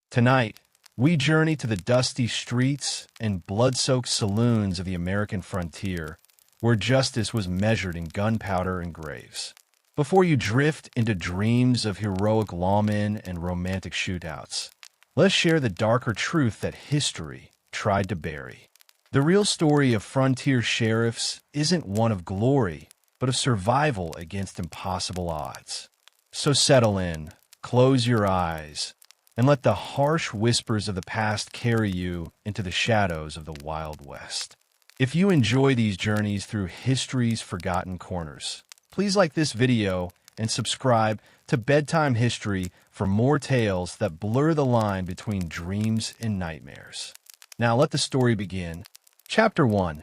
Tonight, we journey to the dusty streets and blood-soaked saloons of the American frontier, where justice was measured in gunpowder and graves. Before you drift into dreams of heroic lawmen and romantic shootouts, let's share the darker truth that history tried to bury. The real story of frontier sheriffs isn't one of glory, but of survival against impossible odds. So settle in, close your eyes, and let the harsh whispers of the past carry you into the shadows of the Wild West. If you enjoy these journeys through history's forgotten corners, please like this video and subscribe to Bedtime History for more tales that blur the line between dreams and nightmares. Now let the story begin. Chapter 1.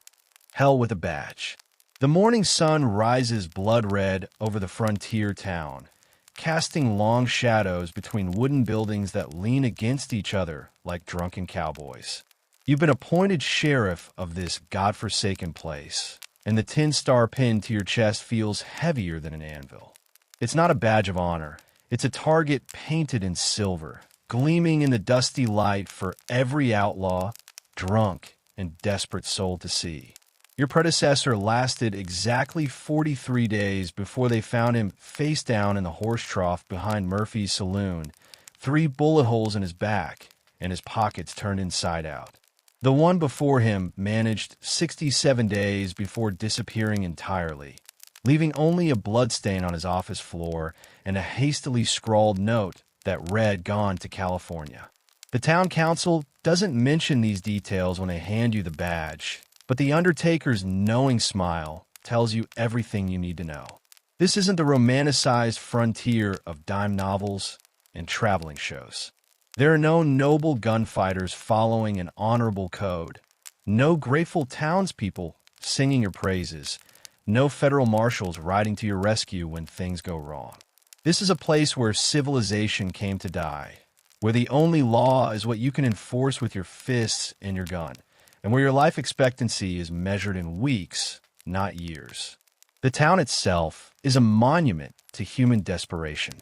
Hell with a Badge. The morning sun rises blood red over the frontier town, casting long shadows between wooden buildings that lean against each other like drunken cowboys. You've been appointed sheriff of this godforsaken place, and the 10-star pin to your chest feels heavier than an anvil. It's not a badge of honor. It's a target painted in silver, gleaming in the dusty light for every outlaw, drunk, and desperate soul to see. Your predecessor lasted exactly 43 days before they found him face down in the horse trough behind Murphy's saloon, 3 bullet holes in his back, and his pockets turned inside out. The one before him managed 67 days before disappearing entirely, leaving only a bloodstain on his office floor and a hastily scrawled note that read, "Gone to California." The town council doesn't mention these details when they hand you the badge, but the Undertaker's knowing smile tells you everything you need to know. This isn't the romanticized frontier of dime novels and traveling shows. There are no noble gunfighters following an honorable code, no grateful townspeople singing your praises, no federal marshals riding to your rescue when things go wrong. This is a place where civilization came to die, where the only law is what you can enforce with your fists and your gun, and where your life expectancy is measured in weeks, not years. The town itself is a monument to human desperation.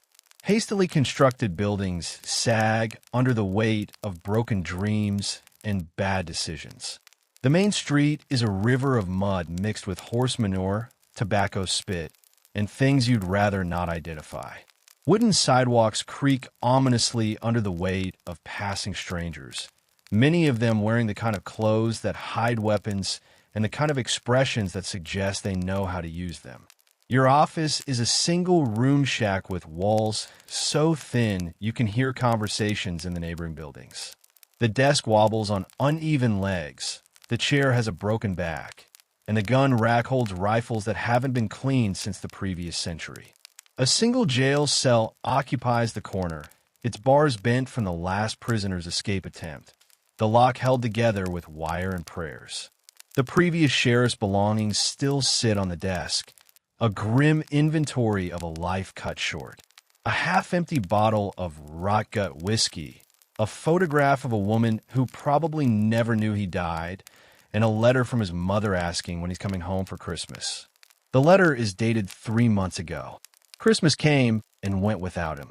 Hastily constructed buildings sag under the weight of broken dreams and bad decisions. The main street is a river of mud mixed with horse manure, tobacco spit, and things you'd rather not identify. Wooden sidewalks creak ominously under the weight of passing strangers, many of them wearing the kind of clothes that hide weapons and the kind of expressions that suggest they know how to use them. Your office is a single room shack with walls so thin you can hear conversations in the neighboring buildings. The desk wobbles on uneven legs, the chair has a broken back, and the gun rack holds rifles that haven't been cleaned since the previous century. A single jail cell occupies the corner, its bars bent from the last prisoner's escape attempt, the lock held together with wire and prayers. The previous sheriff's belongings still sit on the desk, a grim inventory of a life cut short. A half-empty bottle of rot-gut whiskey, a photograph of a woman who probably never knew he died, and a letter from his mother asking when he's coming home for Christmas. The letter is dated 3 months ago. Christmas came and went without him.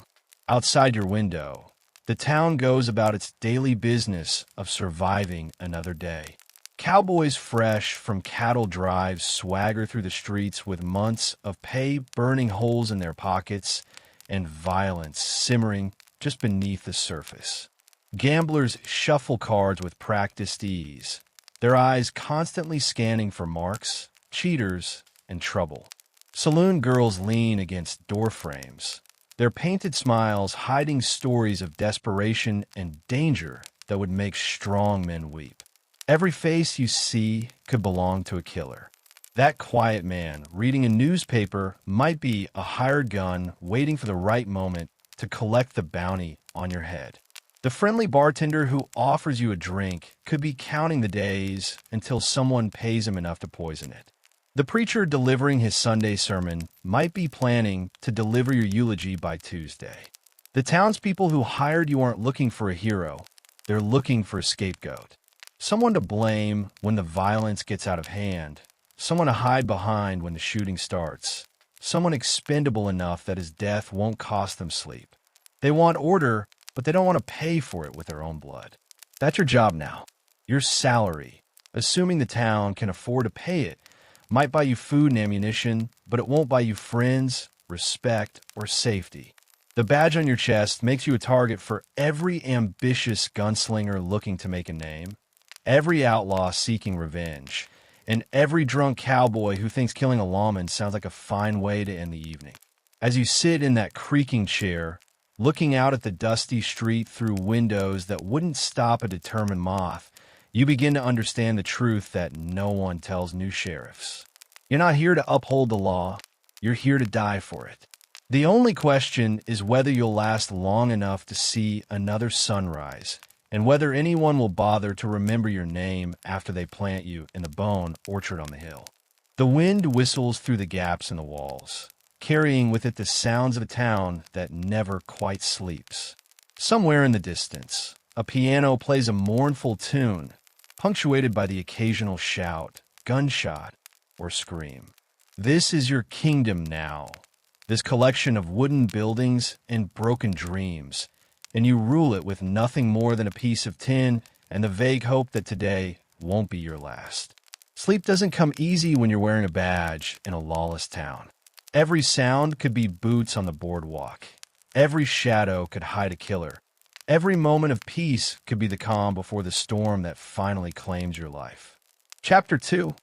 Outside your window, the town goes about its daily business of surviving another day. Cowboys fresh from cattle drives swagger through the streets with months of pay burning holes in their pockets and violence simmering just beneath the surface. Gamblers shuffle cards with practiced ease, their eyes constantly scanning for marks, cheaters, and trouble. Saloon girls lean against door frames, their painted smiles hiding stories of desperation and danger that would make strong men weep. Every face you see could belong to a killer. That quiet man reading a newspaper might be a hired gun waiting for the right moment to collect the bounty on your head. The friendly bartender who offers you a drink could be counting the days until someone pays him enough to poison it. The preacher delivering his Sunday sermon might be planning to deliver your eulogy by Tuesday. The townspeople who hired you aren't looking for a hero. They're looking for a scapegoat. Someone to blame when the violence gets out of hand. Someone to hide behind when the shooting starts. Someone expendable enough that his death won't cost them sleep. They want order, but they don't want to pay for it with their own blood. That's your job now. Your salary, assuming the town can afford to pay it, might buy you food and ammunition, but it won't buy you friends, respect, or safety. The badge on your chest makes you a target for every ambitious gunslinger looking to make a name, every outlaw seeking revenge, and every drunk cowboy who thinks killing a lawman sounds like a fine way to end the evening. As you sit in that creaking chair, looking out at the dusty street through windows that wouldn't stop a determined moth, you begin to understand the truth that no one tells new sheriffs. You're not here to uphold the law, you're here to die for it. The only question is whether you'll last long enough to see another sunrise, and whether anyone will bother to remember your name after they plant you in the bone orchard on the hill. The wind whistles through the gaps in the walls, carrying with it the sounds of a town that never quite sleeps. Somewhere in the distance, a piano plays a mournful tune, punctuated by the occasional shout, gunshot, or scream. This is your kingdom now, this collection of wooden buildings and broken dreams, and you rule it with nothing more than a piece of tin and the vague hope that today won't be your last. Sleep doesn't come easy when you're wearing a badge in a lawless town. Every sound could be boots on the boardwalk. Every shadow could hide a killer. Every moment of peace could be the calm before the storm that finally claims your life. Chapter 2.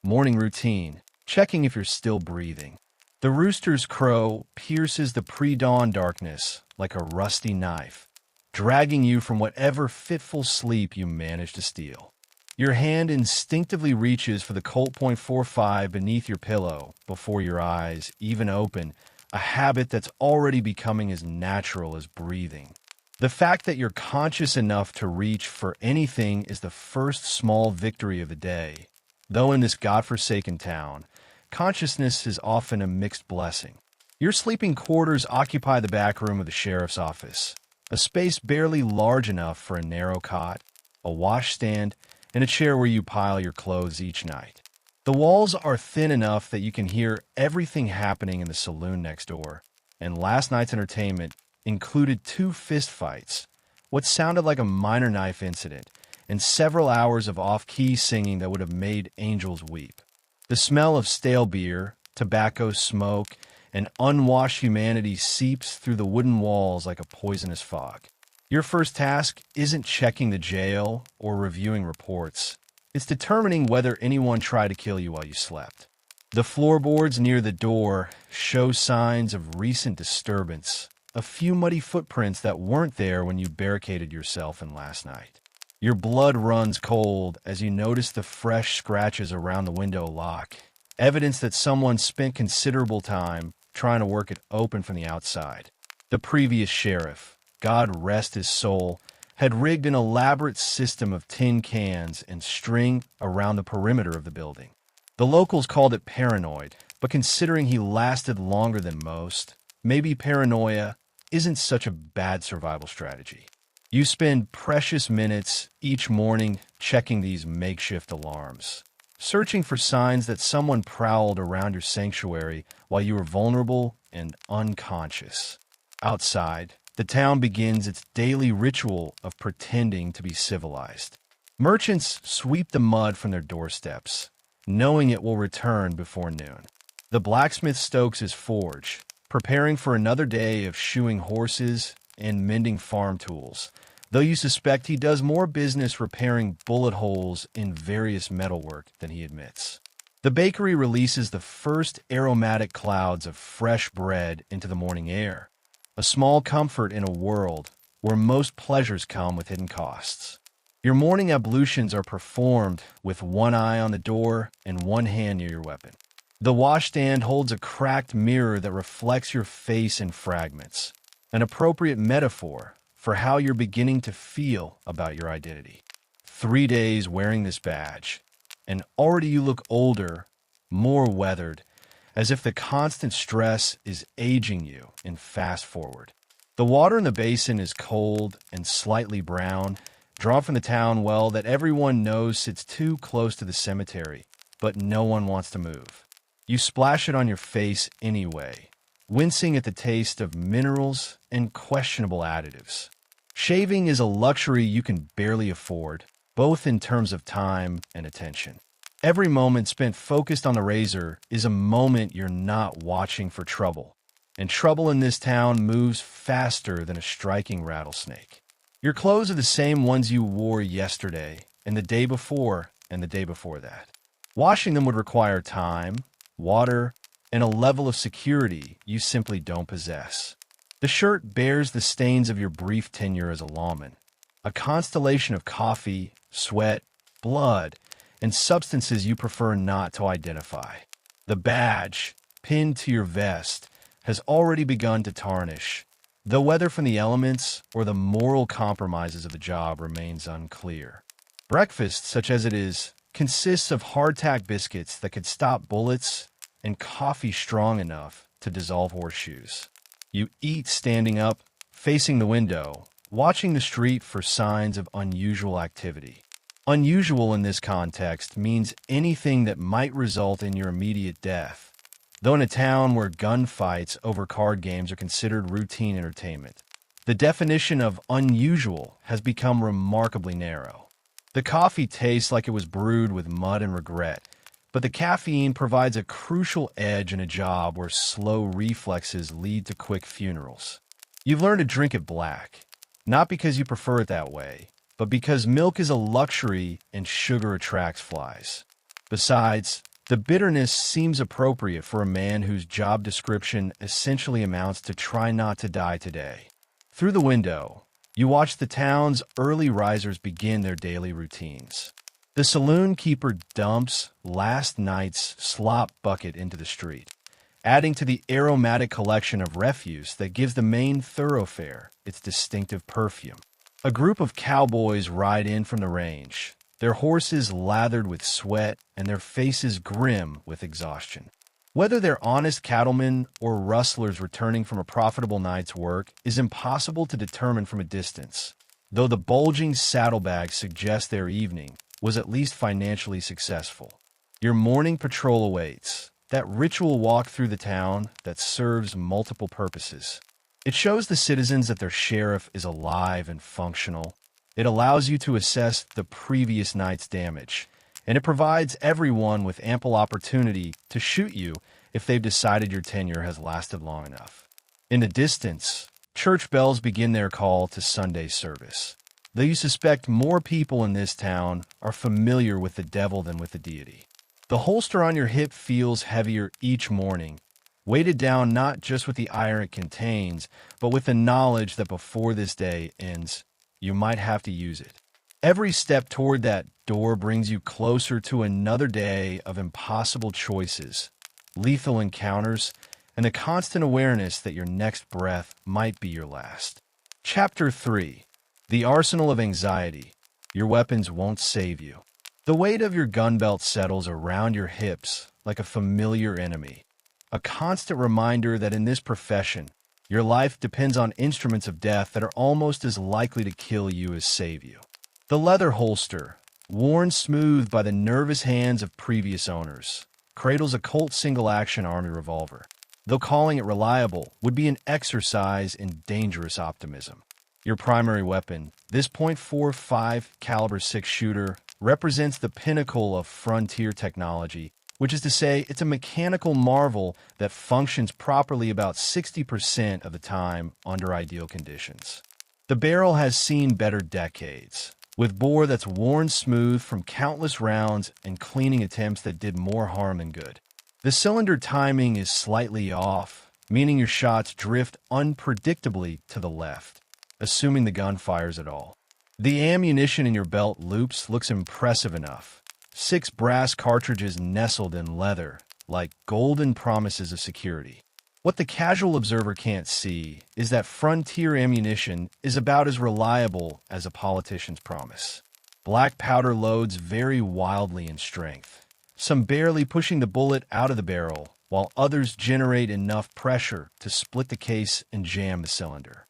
Morning Routine. Checking if you're still breathing. The rooster's crow pierces the pre-dawn darkness like a rusty knife, dragging you from whatever fitful sleep you managed to steal. Your hand instinctively reaches for the Colt .45 beneath your pillow before your eyes even open, a habit that's already becoming as natural as breathing. The fact that you're conscious enough to reach for anything is the first small victory of the day. Though in this godforsaken town, consciousness is often a mixed blessing. Your sleeping quarters occupy the back room of the sheriff's office, a space barely large enough for a narrow cot, a washstand, and a chair where you pile your clothes each night. The walls are thin enough that you can hear everything happening in the saloon next door, and last night's entertainment included 2 fistfights, what sounded like a minor knife incident, and several hours of off-key singing that would have made angels weep. The smell of stale beer, tobacco smoke, and unwashed humanity seeps through the wooden walls like a poisonous fog. Your first task isn't checking the jail or reviewing reports. It's determining whether anyone tried to kill you while you slept. The floorboards near the door show signs of recent disturbance, a few muddy footprints that weren't there when you barricaded yourself in last night. Your blood runs cold as you notice the fresh scratches around the window lock, evidence that someone spent considerable time trying to work it open from the outside. The previous sheriff, God rest his soul, had rigged an elaborate system of tin cans and string around the perimeter of the building. The locals called it paranoid, but considering he lasted longer than most, maybe paranoia isn't such a bad survival strategy. You spend precious minutes each morning checking these makeshift alarms, searching for signs that someone prowled around your sanctuary while you were vulnerable and unconscious. Outside, the town begins its daily ritual of pretending to be civilized. Merchants sweep the mud from their doorsteps, knowing it will return before noon. The blacksmith stokes his forge, preparing for another day of shoeing horses and mending farm tools, though you suspect he does more business repairing bullet holes in various metalwork than he admits. The bakery releases the first aromatic clouds of fresh bread into the morning air, a small comfort in a world where most pleasures come with hidden costs. Your morning ablutions are performed with one eye on the door and one hand near your weapon. The washstand holds a cracked mirror that reflects your face in fragments, an appropriate metaphor for how you're beginning to feel about your identity. 3 days wearing this badge, and already you look older, more weathered, as if the constant stress is aging you in fast forward. The water in the basin is cold and slightly brown, drawn from the town well that everyone knows sits too close to the cemetery, but no one wants to move. You splash it on your face anyway, wincing at the taste of minerals and questionable additives. Shaving is a luxury you can barely afford, both in terms of time and attention. Every moment spent focused on the razor is a moment you're not watching for trouble. And trouble in this town moves faster than a striking rattlesnake. Your clothes are the same ones you wore yesterday, and the day before, and the day before that. Washing them would require time, water, and a level of security you simply don't possess. The shirt bears the stains of your brief tenure as a lawman, a constellation of coffee, sweat, blood, and substances you prefer not to identify. The badge, pinned to your vest, has already begun to tarnish, though whether from the elements or the moral compromises of the job remains unclear. Breakfast, such as it is, consists of hardtack biscuits that could stop bullets and coffee strong enough to dissolve horseshoes. You eat standing up, facing the window, watching the street for signs of unusual activity. Unusual in this context means anything that might result in your immediate death, though in a town where gunfights over card games are considered routine entertainment, the definition of unusual has become remarkably narrow. The coffee tastes like it was brewed with mud and regret, but the caffeine provides a crucial edge in a job where slow reflexes lead to quick funerals. You've learned to drink it black, not because you prefer it that way, but because milk is a luxury and sugar attracts flies. Besides, the bitterness seems appropriate for a man whose job description essentially amounts to try not to die today. Through the window, you watch the town's early risers begin their daily routines. The saloon keeper dumps last night's slop bucket into the street, adding to the aromatic collection of refuse that gives the main thoroughfare its distinctive perfume. A group of cowboys ride in from the range, their horses lathered with sweat and their faces grim with exhaustion. Whether they're honest cattlemen or rustlers returning from a profitable night's work is impossible to determine from a distance, though the bulging saddlebags suggest their evening was at least financially successful. Your morning patrol awaits, that ritual walk through the town that serves multiple purposes. It shows the citizens that their sheriff is alive and functional. It allows you to assess the previous night's damage, and it provides everyone with ample opportunity to shoot you if they've decided your tenure has lasted long enough. In the distance, church bells begin their call to Sunday service. Though you suspect more people in this town are familiar with the devil than with the deity. The holster on your hip feels heavier each morning, weighted down not just with the iron it contains, but with the knowledge that before this day ends, you might have to use it. Every step toward that door brings you closer to another day of impossible choices, lethal encounters, and the constant awareness that your next breath might be your last. Chapter 3. The Arsenal of Anxiety. Your weapons won't save you. The weight of your gun belt settles around your hips like a familiar enemy, a constant reminder that in this profession, your life depends on instruments of death that are almost as likely to kill you as save you. The leather holster, worn smooth by the nervous hands of previous owners, cradles a Colt single-action Army revolver, though calling it reliable would be an exercise in dangerous optimism. Your primary weapon, this .45 caliber 6 shooter, represents the pinnacle of frontier technology, which is to say it's a mechanical marvel that functions properly about 60% of the time under ideal conditions. The barrel has seen better decades, with bore that's worn smooth from countless rounds and cleaning attempts that did more harm than good. The cylinder timing is slightly off, meaning your shots drift unpredictably to the left, assuming the gun fires at all. The ammunition in your belt loops looks impressive enough. 6 brass cartridges nestled in leather, like golden promises of security. What the casual observer can't see is that frontier ammunition is about as reliable as a politician's promise. Black powder loads vary wildly in strength, some barely pushing the bullet out of the barrel, while others generate enough pressure to split the case and jam the cylinder.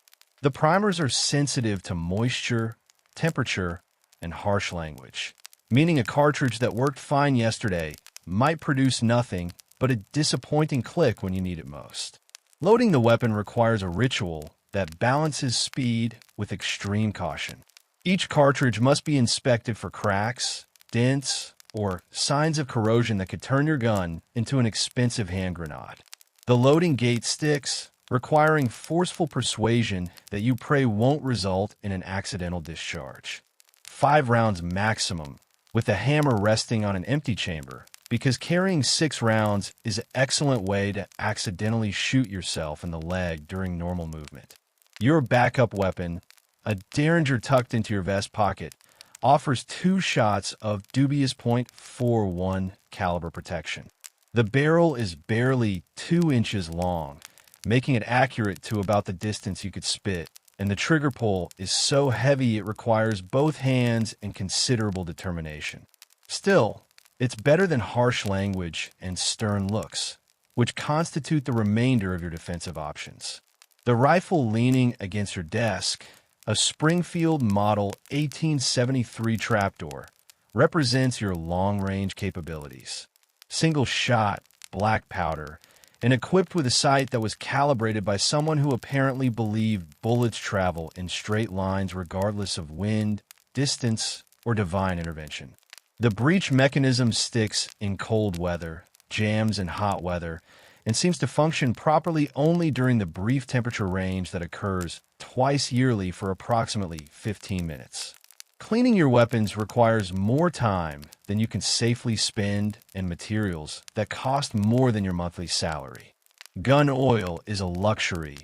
The primers are sensitive to moisture, temperature, and harsh language, meaning a cartridge that worked fine yesterday might produce nothing but a disappointing click when you need it most. Loading the weapon requires a ritual that balances speed, with extreme caution. Each cartridge must be inspected for cracks, dents, or signs of corrosion that could turn your gun into an expensive hand grenade. The loading gate sticks, requiring forceful persuasion that you pray won't result in an accidental discharge. 5 rounds maximum, with the hammer resting on an empty chamber, because carrying 6 rounds is an excellent way to accidentally shoot yourself in the leg during normal movement. Your backup weapon, a Derringer tucked into your vest pocket, offers 2 shots of dubious .41 caliber protection. The barrel is barely 2 inches long, making it accurate to about the distance you could spit, and the trigger pull is so heavy it requires both hands and considerable determination. Still, it's better than harsh language and stern looks, which constitute the remainder of your defensive options. The rifle leaning against your desk, a Springfield Model 1873 trapdoor, represents your long-range capabilities. Single-shot, black powder, and equipped with a sight that was calibrated by someone who apparently believed bullets travel in straight lines regardless of wind, distance, or divine intervention. The breech mechanism sticks in cold weather, jams in hot weather, and seems to function properly only during the brief temperature range that occurs twice yearly for approximately 15 minutes. Cleaning your weapons requires more time than you can safely spend and materials that cost more than your monthly salary. Gun oil is a luxury.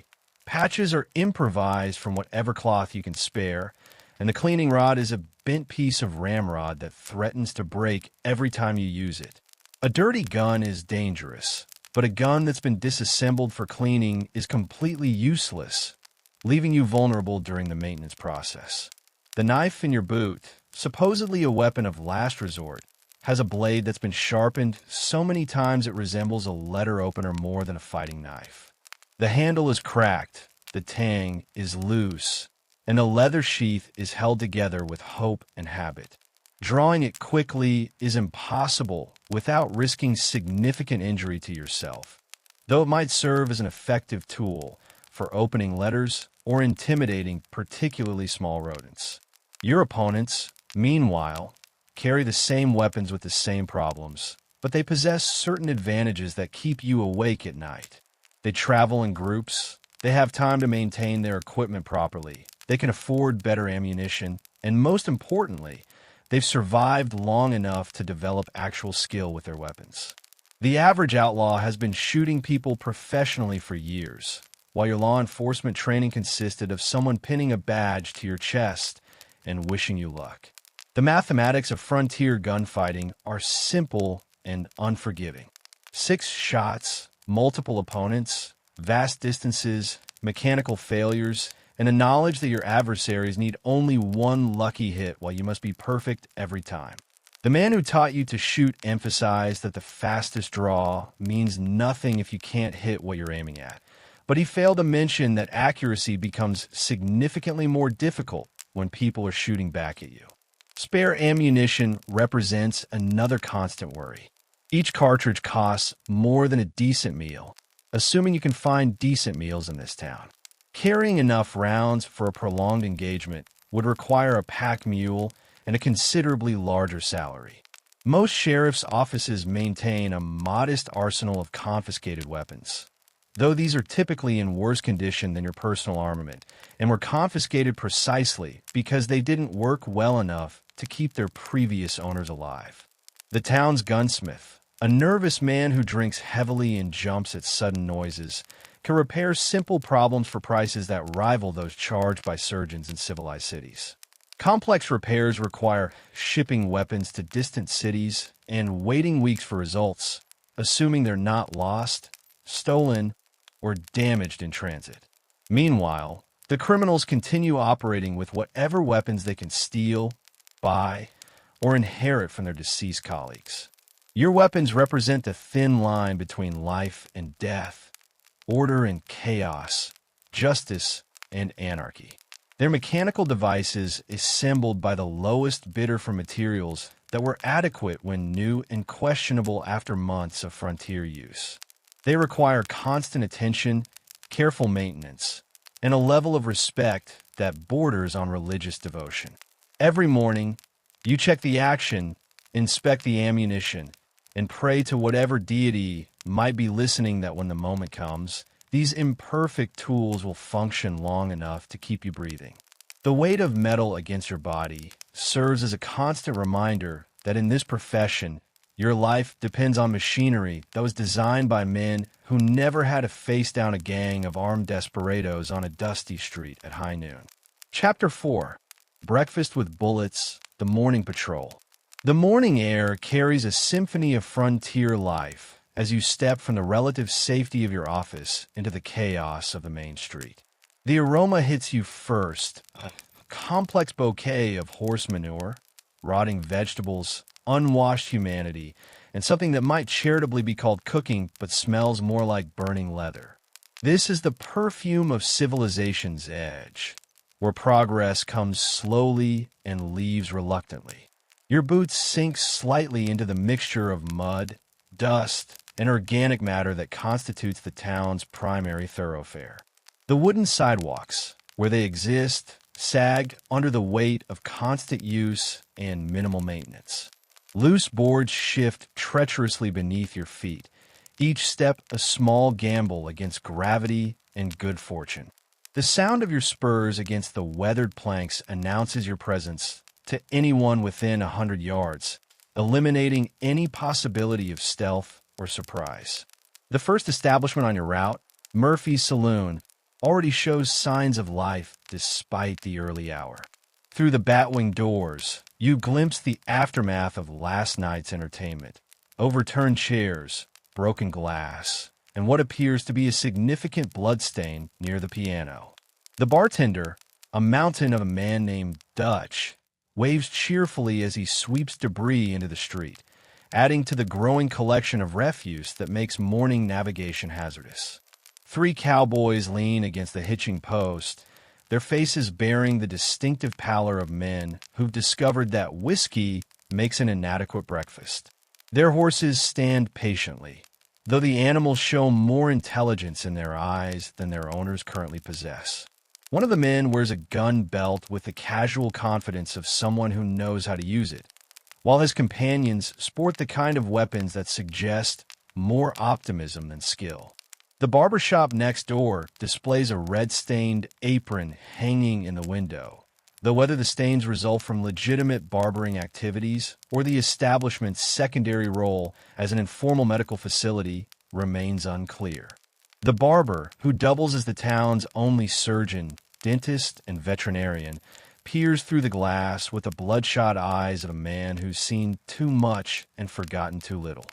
Patches are improvised from whatever cloth you can spare, and the cleaning rod is a bent piece of ramrod that threatens to break every time you use it. A dirty gun is dangerous, but a gun that's been disassembled for cleaning is completely useless, leaving you vulnerable during the maintenance process. The knife in your boot, supposedly a weapon of last resort, has a blade that's been sharpened so many times it resembles a letter opener more than a fighting knife. The handle is cracked, the tang is loose, and the leather sheath is held together with hope and habit. Drawing it quickly is impossible without risking significant injury to yourself, though it might serve as an effective tool for opening letters or intimidating particularly small rodents. Your opponents, meanwhile, carry the same weapons with the same problems, but they possess certain advantages that keep you awake at night. They travel in groups, they have time to maintain their equipment properly, they can afford better ammunition, and most importantly, they've survived long enough to develop actual skill with their weapons. The average outlaw has been shooting people professionally for years, while your law enforcement training consisted of someone pinning a badge to your chest and wishing you luck. The mathematics of frontier gunfighting are simple and unforgiving. 6 shots, multiple opponents, vast distances, mechanical failures, and the knowledge that your adversaries need only one lucky hit while you must be perfect every time. The man who taught you to shoot emphasized that the fastest draw means nothing if you can't hit what you're aiming at, but he failed to mention that accuracy becomes significantly more difficult when people are shooting back at you. Spare ammunition represents another constant worry. Each cartridge costs more than a decent meal, assuming you can find decent meals in this town. Carrying enough rounds for a prolonged engagement would require a pack mule and a considerably larger salary. Most sheriff's offices maintain a modest arsenal of confiscated weapons, though these are typically in worse condition than your personal armament and were confiscated precisely because they didn't work well enough to keep their previous owners alive. The town's gunsmith, a nervous man who drinks heavily and jumps at sudden noises, can repair simple problems for prices that rival those charged by surgeons in civilized cities. Complex repairs require shipping weapons to distant cities and waiting weeks for results, assuming they're not lost, stolen, or damaged in transit. Meanwhile, the criminals continue operating with whatever weapons they can steal, buy, or inherit from their deceased colleagues. Your weapons represent the thin line between life and death, order and chaos, justice and anarchy. They're mechanical devices assembled by the lowest bidder for materials that were adequate when new and questionable after months of frontier use. They require constant attention, careful maintenance, and a level of respect that borders on religious devotion. Every morning, you check the action, inspect the ammunition, and pray to whatever deity might be listening that when the moment comes, these imperfect tools will function long enough to keep you breathing. The weight of metal against your body serves as a constant reminder that in this profession, your life depends on machinery that was designed by men who never had to face down a gang of armed desperados on a dusty street at high noon. Chapter 4. Breakfast with Bullets, the Morning Patrol. The morning air carries a symphony of frontier life as you step from the relative safety of your office into the chaos of the main street. The aroma hits you first, a complex bouquet of horse manure, rotting vegetables, unwashed humanity, and something that might charitably be called cooking but smells more like burning leather. This is the perfume of civilization's edge, where progress comes slowly and leaves reluctantly. Your boots sink slightly into the mixture of mud, dust, and organic matter that constitutes the town's primary thoroughfare. The wooden sidewalks, where they exist, sag under the weight of constant use and minimal maintenance. Loose boards shift treacherously beneath your feet, each step a small gamble against gravity and good fortune. The sound of your spurs against the weathered planks announces your presence to anyone within 100 yards, eliminating any possibility of stealth or surprise. The first establishment on your route, Murphy's Saloon, already shows signs of life despite the early hour. Through the batwing doors, you glimpse the aftermath of last night's entertainment. Overturned chairs, broken glass, and what appears to be a significant bloodstain near the piano. The bartender, a mountain of a man named Dutch, waves cheerfully as he sweeps debris into the street, adding to the growing collection of refuse that makes morning navigation hazardous. 3 cowboys lean against the hitching post, their faces bearing the distinctive pallor of men who've discovered that whiskey makes an inadequate breakfast. Their horses stand patiently, though the animals show more intelligence in their eyes than their owners currently possess. One of the men wears a gun belt with the casual confidence of someone who knows how to use it, while his companions sport the kind of weapons that suggest more optimism than skill. The barbershop next door displays a red-stained apron hanging in the window, though whether the stains result from legitimate barbering activities or the establishment's secondary role as an informal medical facility remains unclear. The barber, who doubles as the town's only surgeon, dentist, and veterinarian, peers through the glass with the bloodshot eyes of a man who's seen too much and forgotten too little.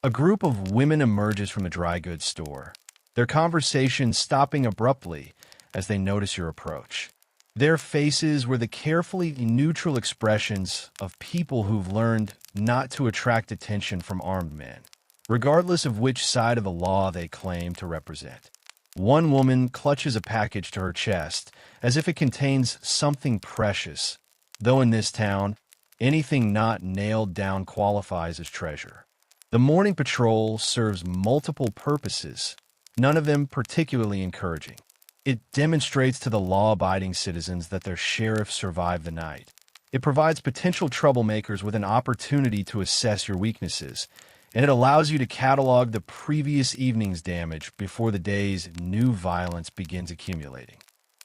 A group of women emerges from the dry goods store, their conversation stopping abruptly as they notice your approach. Their faces were the carefully neutral expressions of people who've learned not to attract attention from armed men, regardless of which side of the law they claim to represent. One woman clutches a package to her chest as if it contains something precious, though in this town, anything not nailed down qualifies as treasure. The morning patrol serves multiple purposes, none of them particularly encouraging. It demonstrates to the law-abiding citizens that their sheriff survived the night. It provides potential troublemakers with an opportunity to assess your weaknesses, and it allows you to catalog the previous evening's damage before the day's new violence begins accumulating.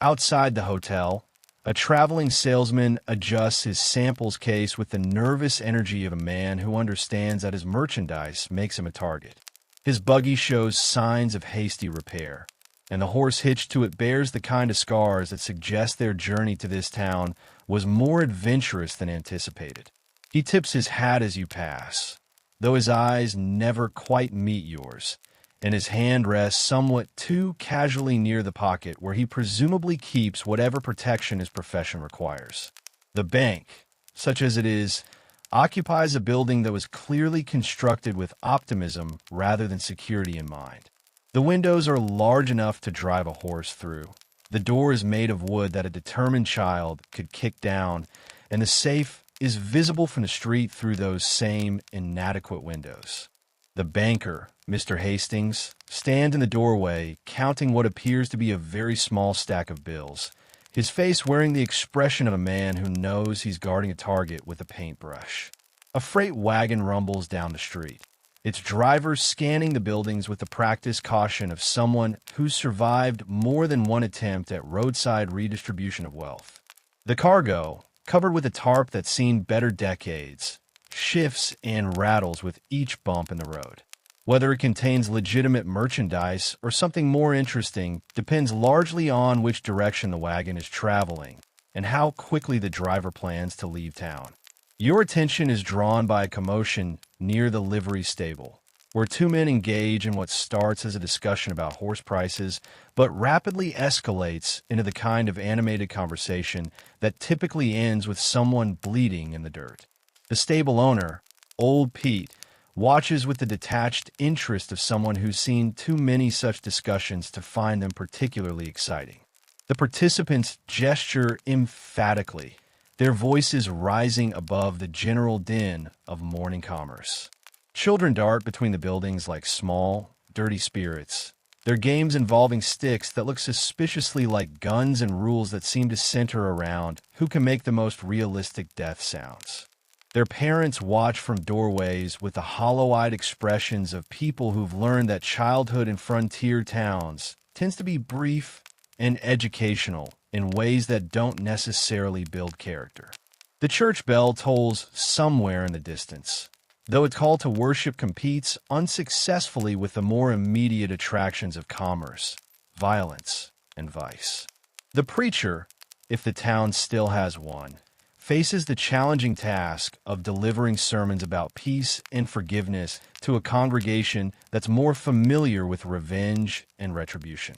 Outside the hotel, a traveling salesman adjusts his samples case with the nervous energy of a man who understands that his merchandise makes him a target. His buggy shows signs of hasty repair, and the horse hitched to it bears the kind of scars that suggest their journey to this town was more adventurous than anticipated. He tips his hat as you pass, though his eyes never quite meet yours, and his hand rests somewhat too casually near the pocket where he presumably keeps whatever protection his profession requires. The bank, such as it is, occupies a building that was clearly constructed with optimism rather than security in mind. The windows are large enough to drive a horse through. The door is made of wood that a determined child could kick down, and the safe is visible from the street through those same inadequate windows. The banker, Mr. Hastings, stands in the doorway, counting what appears to be a very small stack of bills, his face wearing the expression of a man who knows he's guarding a target with a paintbrush. A freight wagon rumbles down the street, its driver scanning the buildings with the practiced caution of someone who's survived more than one attempt at roadside redistribution of wealth. The cargo, covered with a tarp that's seen better decades, shifts and rattles with each bump in the road. Whether it contains legitimate merchandise or something more interesting depends largely on which direction the wagon is traveling and how quickly the driver plans to leave town. Your attention is drawn by a commotion near the livery stable, where two men engage in what starts as a discussion about horse prices, but rapidly escalates into the kind of animated conversation that typically ends with someone bleeding in the dirt. The stable owner, Old Pete, watches with the detached interest of someone who's seen too many such discussions to find them particularly exciting. The participants gesture emphatically, their voices rising above the general din of morning commerce. Children dart between the buildings like small, dirty spirits, their games involving sticks that look suspiciously like guns and rules that seem to center around who can make the most realistic death sounds. Their parents watch from doorways with the hollow-eyed expressions of people who've learned that childhood in frontier towns tends to be brief and educational in ways that don't necessarily build character. The church bell tolls somewhere in the distance, though its call to worship competes unsuccessfully with the more immediate attractions of commerce, violence, and vice. The preacher, if the town still has one, faces the challenging task of delivering sermons about peace and forgiveness to a congregation that's more familiar with revenge and retribution.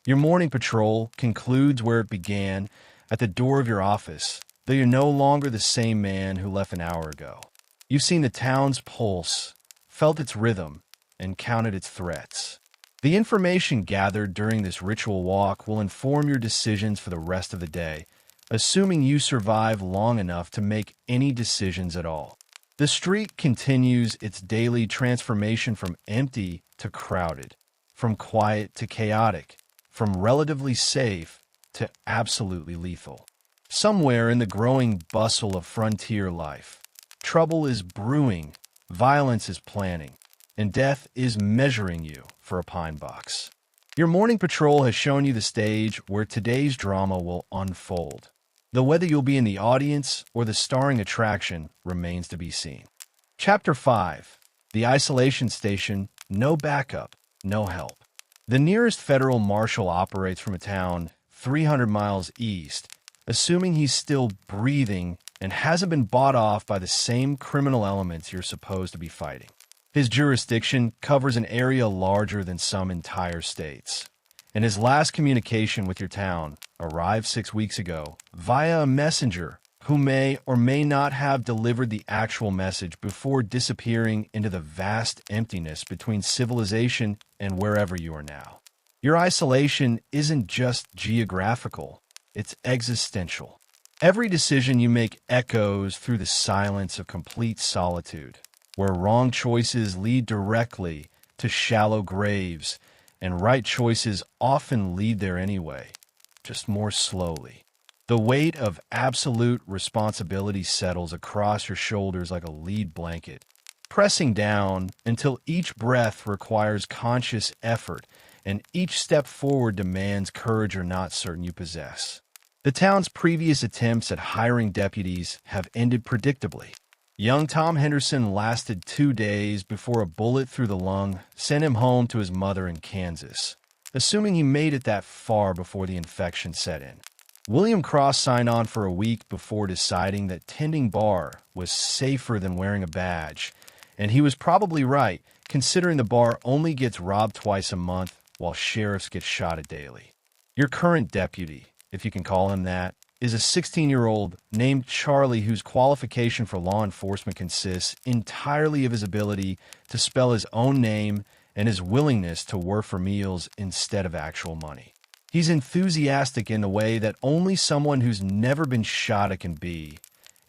Your morning patrol concludes where it began, at the door of your office, though you're no longer the same man who left an hour ago. You've seen the town's pulse, felt its rhythm, and counted its threats. The information gathered during this ritual walk will inform your decisions for the rest of the day, assuming you survive long enough to make any decisions at all. The street continues its daily transformation from empty to crowded, from quiet to chaotic, from relatively safe to absolutely lethal. Somewhere in the growing bustle of frontier life, trouble is brewing, violence is planning, and death is measuring you for a pine box. Your morning patrol has shown you the stage where today's drama will unfold, though whether you'll be in the audience or the starring attraction remains to be seen. Chapter 5. The Isolation Station, No Backup, No Help. The nearest federal marshal operates from a town 300 miles east, assuming he's still breathing and hasn't been bought off by the same criminal elements you're supposed to be fighting. His jurisdiction covers an area larger than some entire states, and his last communication with your town arrived 6 weeks ago via a messenger who may or may not have delivered the actual message before disappearing into the vast emptiness between civilization and wherever you are now. Your isolation isn't just geographical, it's existential. Every decision you make echoes through the silence of complete solitude, where wrong choices lead directly to shallow graves, and right choices often lead there anyway, just more slowly. The weight of absolute responsibility settles across your shoulders like a lead blanket, pressing down until each breath requires conscious effort and each step forward demands courage you're not certain you possess. The town's previous attempts at hiring deputies have ended predictably. Young Tom Henderson lasted 2 days before a bullet through the lung sent him home to his mother in Kansas, assuming he made it that far before the infection set in. William Cross signed on for a week before deciding that tending bar was safer than wearing a badge, and he was probably right, considering the bar only gets robbed twice a month while sheriffs get shot at daily. Your current deputy, if you can call him that, is a 16-year-old named Charlie whose qualification for law enforcement consists entirely of his ability to spell his own name and his willingness to work for meals instead of actual money. He's enthusiastic in the way that only someone who's never been shot can be,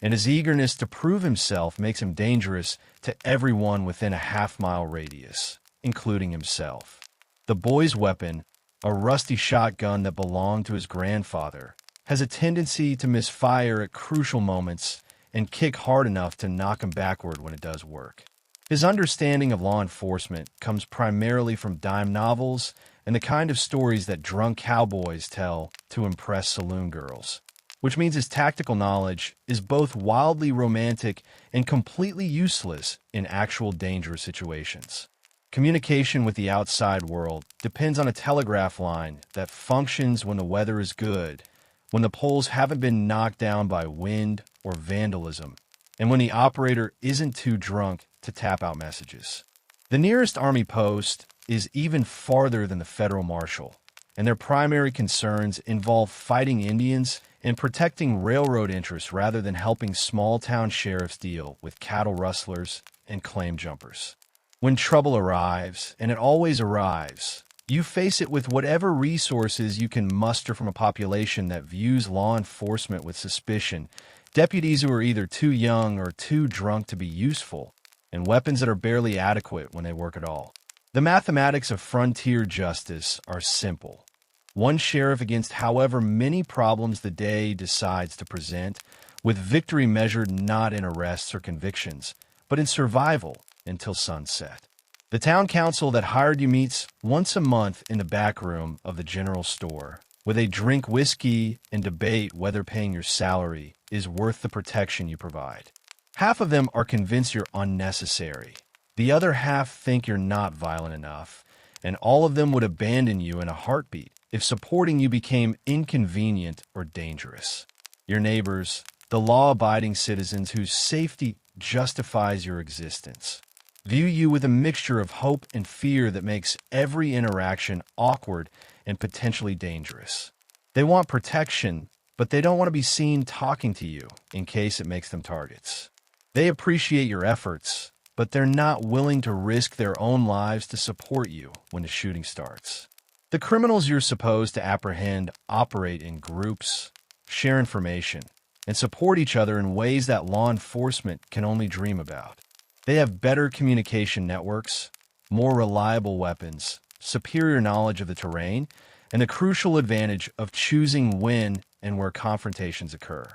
and his eagerness to prove himself makes him dangerous to everyone within a half-mile radius, including himself. The boy's weapon, a rusty shotgun that belonged to his grandfather, has a tendency to misfire at crucial moments and kick hard enough to knock him backward when it does work. His understanding of law enforcement comes primarily from dime novels and the kind of stories that drunk cowboys tell to impress saloon girls, which means his tactical knowledge is both wildly romantic and completely useless in actual dangerous situations. Communication with the outside world depends on a telegraph line that functions when the weather is good, when the poles haven't been knocked down by wind or vandalism, and when the operator isn't too drunk to tap out messages. The nearest Army post is even farther than the federal marshal, and their primary concerns involve fighting Indians and protecting railroad interests rather than helping small-town sheriffs deal with cattle rustlers and claim jumpers. When trouble arrives, and it always arrives, you face it with whatever resources you can muster from a population that views law enforcement with suspicion, deputies who are either too young or too drunk to be useful, and weapons that are barely adequate when they work at all. The mathematics of frontier justice are simple. One sheriff against however many problems the day decides to present, with victory measured not in arrests or convictions, but in survival until sunset. The town council that hired you meets once a month in the back room of the general store, where they drink whiskey and debate whether paying your salary is worth the protection you provide. Half of them are convinced you're unnecessary. The other half think you're not violent enough, and all of them would abandon you in a heartbeat if supporting you became inconvenient or dangerous. Your neighbors, the law-abiding citizens whose safety justifies your existence, view you with a mixture of hope and fear that makes every interaction awkward and potentially dangerous. They want protection, but they don't want to be seen talking to you in case it makes them targets. They appreciate your efforts, but they're not willing to risk their own lives to support you when the shooting starts. The criminals you're supposed to apprehend operate in groups, share information, and support each other in ways that law enforcement can only dream about. They have better communication networks, more reliable weapons, superior knowledge of the terrain, and the crucial advantage of choosing when and where confrontations occur.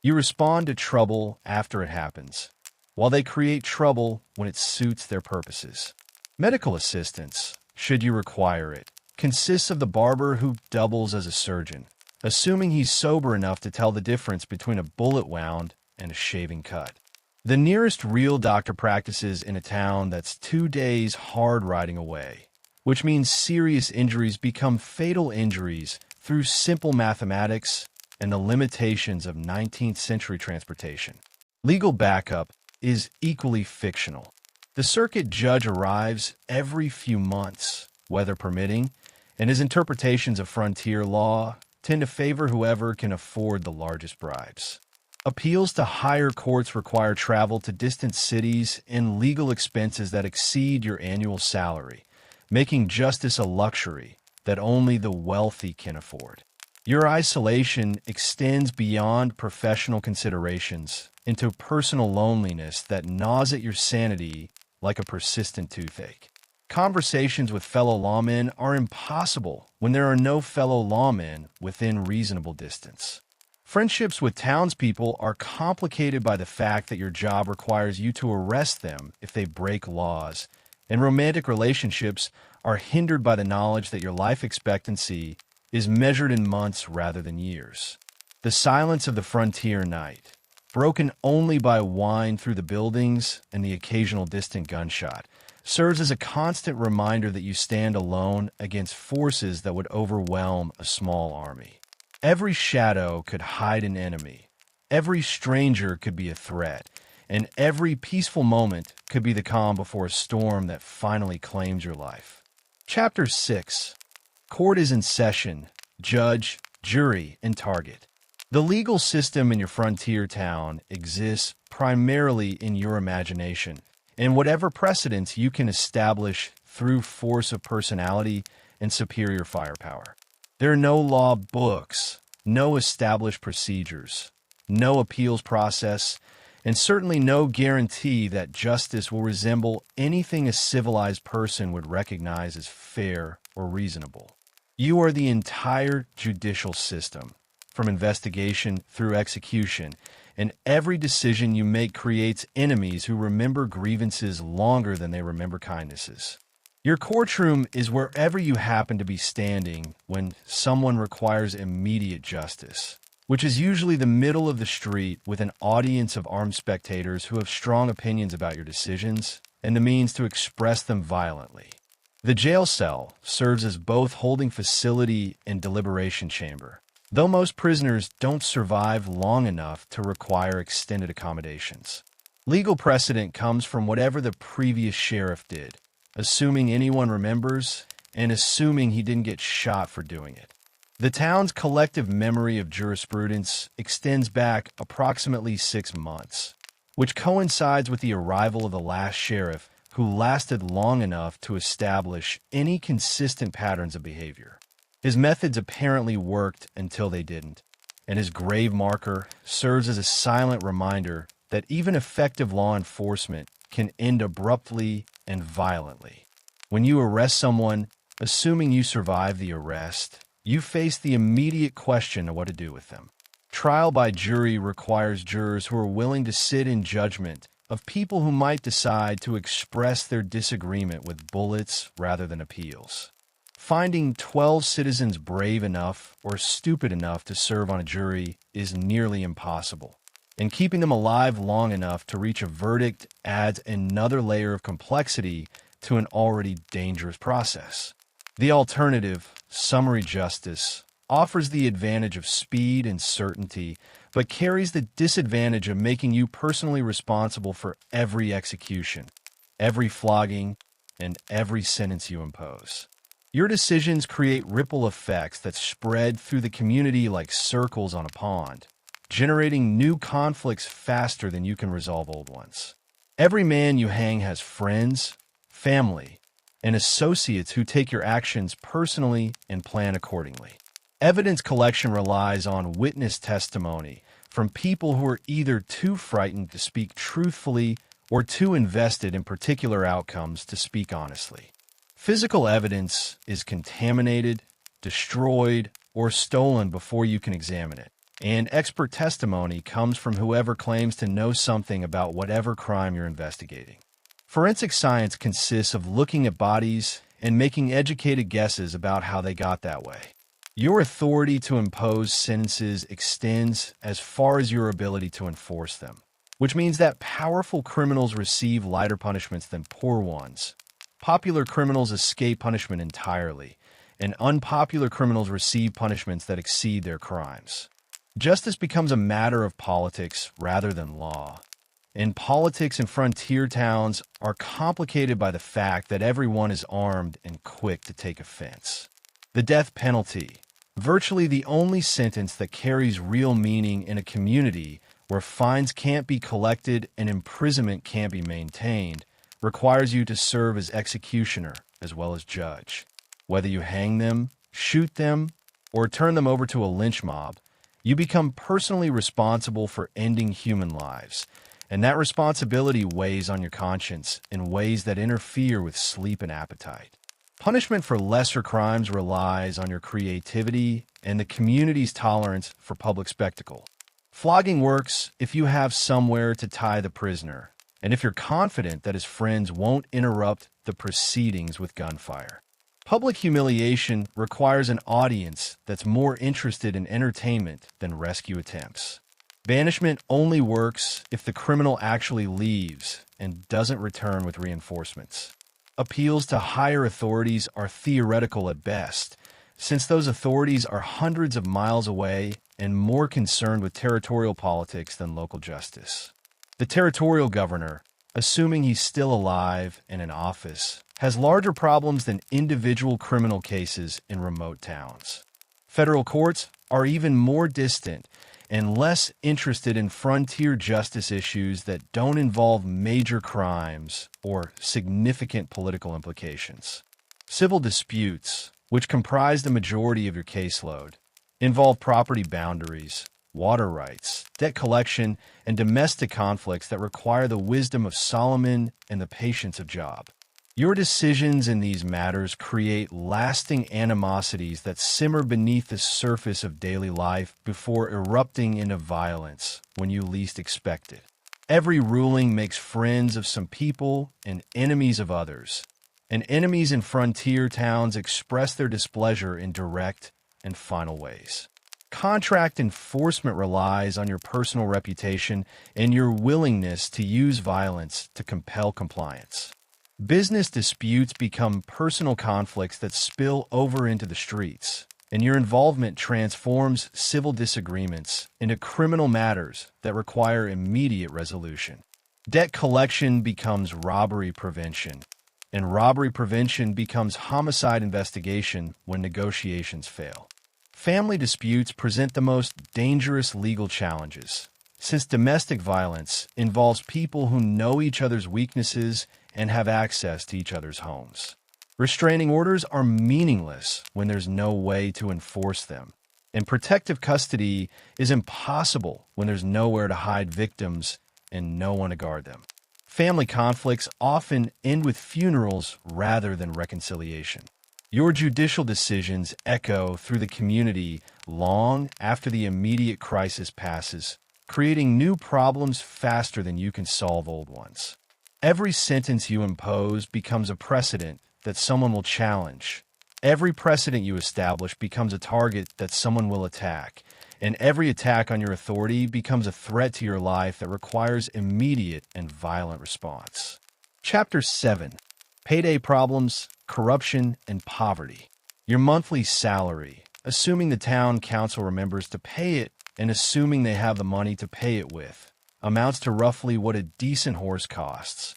You respond to trouble after it happens, while they create trouble when it suits their purposes. Medical assistance, should you require it, consists of the barber who doubles as a surgeon, assuming he's sober enough to tell the difference between a bullet wound and a shaving cut. The nearest real doctor practices in a town that's 2 days hard riding away, which means serious injuries become fatal injuries through simple mathematics and the limitations of 19th century transportation. Legal backup is equally fictional. The circuit judge arrives every few months, weather permitting, and his interpretations of frontier law tend to favor whoever can afford the largest bribes. Appeals to higher courts require travel to distant cities and legal expenses that exceed your annual salary, making justice a luxury that only the wealthy can afford. Your isolation extends beyond professional considerations into personal loneliness that gnaws at your sanity like a persistent toothache. Conversations with fellow lawmen are impossible when there are no fellow lawmen within reasonable distance. Friendships with townspeople are complicated by the fact that your job requires you to arrest them if they break laws, and romantic relationships are hindered by the knowledge that your life expectancy is measured in months rather than years. The silence of the frontier night, broken only by whine through the buildings and the occasional distant gunshot, serves as a constant reminder that you stand alone against forces that would overwhelm a small army. Every shadow could hide an enemy, every stranger could be a threat, and every peaceful moment could be the calm before a storm that finally claims your life. Chapter 6. Court is in session, judge, jury, and target. The legal system in your frontier town exists primarily in your imagination, and whatever precedents you can establish through force of personality and superior firepower. There are no law books, no established procedures, no appeals process, and certainly no guarantee that justice will resemble anything a civilized person would recognize as fair or reasonable. You are the entire judicial system, from investigation through execution, and every decision you make creates enemies who remember grievances longer than they remember kindnesses. Your courtroom is wherever you happen to be standing when someone requires immediate justice, which is usually the middle of the street with an audience of armed spectators who have strong opinions about your decisions and the means to express them violently. The jail cell serves as both holding facility and deliberation chamber, though most prisoners don't survive long enough to require extended accommodations. Legal precedent comes from whatever the previous sheriff did, assuming anyone remembers and assuming he didn't get shot for doing it. The town's collective memory of jurisprudence extends back approximately 6 months, which coincides with the arrival of the last sheriff who lasted long enough to establish any consistent patterns of behavior. His methods apparently worked until they didn't, and his grave marker serves as a silent reminder that even effective law enforcement can end abruptly and violently. When you arrest someone, assuming you survive the arrest, you face the immediate question of what to do with them. Trial by jury requires jurors who are willing to sit in judgment of people who might decide to express their disagreement with bullets rather than appeals. Finding 12 citizens brave enough or stupid enough to serve on a jury is nearly impossible, and keeping them alive long enough to reach a verdict adds another layer of complexity to an already dangerous process. The alternative, summary justice, offers the advantage of speed and certainty, but carries the disadvantage of making you personally responsible for every execution, every flogging, and every sentence you impose. Your decisions create ripple effects that spread through the community like circles on a pond, generating new conflicts faster than you can resolve old ones. Every man you hang has friends, family, and associates who take your actions personally and plan accordingly. Evidence collection relies on witness testimony from people who are either too frightened to speak truthfully or too invested in particular outcomes to speak honestly. Physical evidence is contaminated, destroyed, or stolen before you can examine it, and expert testimony comes from whoever claims to know something about whatever crime you're investigating. Forensic science consists of looking at bodies and making educated guesses about how they got that way. Your authority to impose sentences extends as far as your ability to enforce them, which means that powerful criminals receive lighter punishments than poor ones. Popular criminals escape punishment entirely, and unpopular criminals receive punishments that exceed their crimes. Justice becomes a matter of politics rather than law. And politics in frontier towns are complicated by the fact that everyone is armed and quick to take offense. The death penalty, virtually the only sentence that carries real meaning in a community where fines can't be collected and imprisonment can't be maintained, requires you to serve as executioner as well as judge. Whether you hang them, shoot them, or turn them over to a lynch mob, you become personally responsible for ending human lives, and that responsibility weighs on your conscience in ways that interfere with sleep and appetite. Punishment for lesser crimes relies on your creativity and the community's tolerance for public spectacle. Flogging works if you have somewhere to tie the prisoner, and if you're confident that his friends won't interrupt the proceedings with gunfire. Public humiliation requires an audience that's more interested in entertainment than rescue attempts. Banishment only works if the criminal actually leaves and doesn't return with reinforcements. Appeals to higher authorities are theoretical at best, since those authorities are hundreds of miles away and more concerned with territorial politics than local justice. The territorial governor, assuming he's still alive and in office, has larger problems than individual criminal cases in remote towns. Federal courts are even more distant and less interested in frontier justice issues that don't involve major crimes or significant political implications. Civil disputes, which comprise the majority of your caseload, involve property boundaries, water rights, debt collection, and domestic conflicts that require the wisdom of Solomon and the patience of Job. Your decisions in these matters create lasting animosities that simmer beneath the surface of daily life before erupting into violence when you least expect it. Every ruling makes friends of some people and enemies of others, and enemies in frontier towns express their displeasure in direct and final ways. Contract enforcement relies on your personal reputation and your willingness to use violence to compel compliance. Business disputes become personal conflicts that spill over into the streets, and your involvement transforms civil disagreements into criminal matters that require immediate resolution. Debt collection becomes robbery prevention, and robbery prevention becomes homicide investigation when negotiations fail. Family disputes present the most dangerous legal challenges, since domestic violence involves people who know each other's weaknesses and have access to each other's homes. Restraining orders are meaningless when there's no way to enforce them, and protective custody is impossible when there's nowhere to hide victims and no one to guard them. Family conflicts often end with funerals rather than reconciliation. Your judicial decisions echo through the community long after the immediate crisis passes, creating new problems faster than you can solve old ones. Every sentence you impose becomes a precedent that someone will challenge. Every precedent you establish becomes a target that someone will attack. And every attack on your authority becomes a threat to your life that requires immediate and violent response. Chapter 7. Payday Problems, Corruption, and Poverty. Your monthly salary, assuming the town council remembers to pay it and assuming they have the money to pay it with, amounts to roughly what a decent horse costs.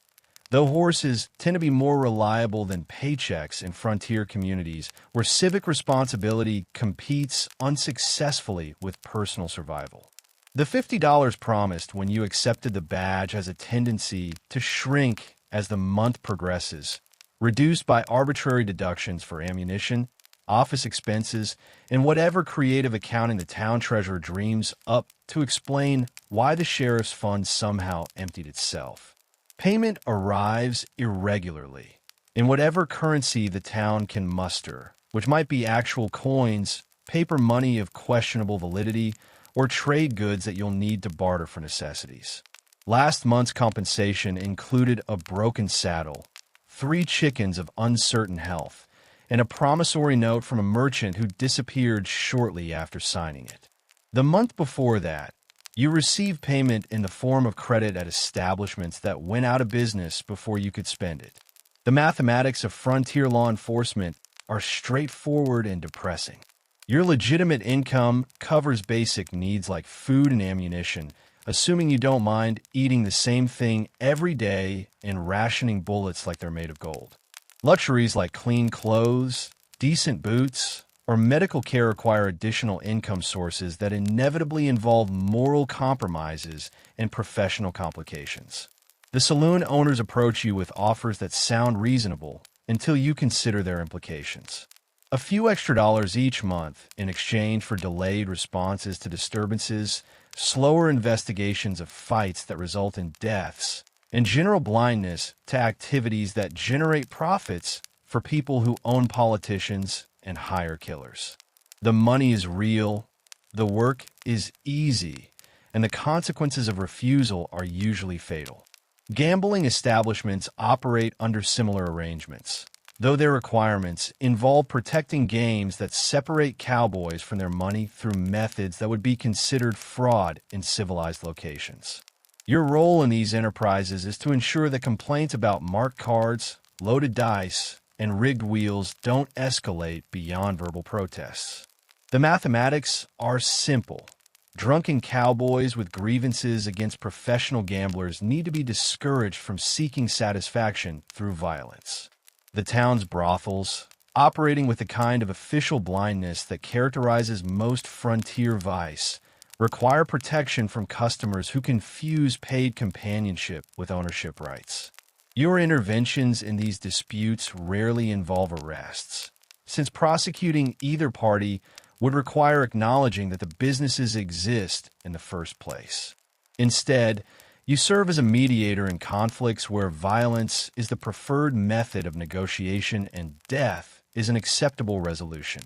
Though horses tend to be more reliable than paychecks in frontier communities where civic responsibility competes unsuccessfully with personal survival. The $50 promised when you accepted the badge has a tendency to shrink as the month progresses, reduced by arbitrary deductions for ammunition, office expenses, and whatever creative accounting the town treasurer dreams up to explain why the sheriff's fund somehow emptied itself. Payment arrives irregularly, in whatever currency the town can muster, which might be actual coins, paper money of questionable validity, or trade goods that you'll need to barter for necessities. Last month's compensation included a broken saddle, 3 chickens of uncertain health, and a promissory note from a merchant who disappeared shortly after signing it. The month before that, you received payment in the form of credit at establishments that went out of business before you could spend it. The mathematics of frontier law enforcement are straightforward and depressing. Your legitimate income covers basic needs like food and ammunition, assuming you don't mind eating the same thing every day and rationing bullets like they're made of gold. Luxuries like clean clothes, decent boots, or medical care require additional income sources that inevitably involve moral compromises and professional complications. The saloon owners approach you with offers that sound reasonable until you consider their implications. A few extra dollars each month in exchange for delayed responses to disturbances, slower investigations of fights that result in deaths, and general blindness to activities that generate profits for people who own politicians and hire killers. The money is real, the work is easy, and the consequences of refusal are usually fatal. Gambling establishments operate under similar arrangements, though their requirements involve protecting games that separate cowboys from their money through methods that would be considered fraud in civilized locations. Your role in these enterprises is to ensure that complaints about marked cards, loaded dice, and rigged wheels don't escalate beyond verbal protests. The mathematics are simple. Drunken cowboys with grievances against professional gamblers need to be discouraged from seeking satisfaction through violence. The town's brothels, operating with the kind of official blindness that characterizes most frontier vice, require protection from customers who confuse paid companionship with ownership rights. Your interventions in these disputes rarely involve arrests, since prosecuting either party would require acknowledging that the businesses exist in the first place. Instead, You serve as a mediator in conflicts where violence is the preferred method of negotiation and death is an acceptable resolution.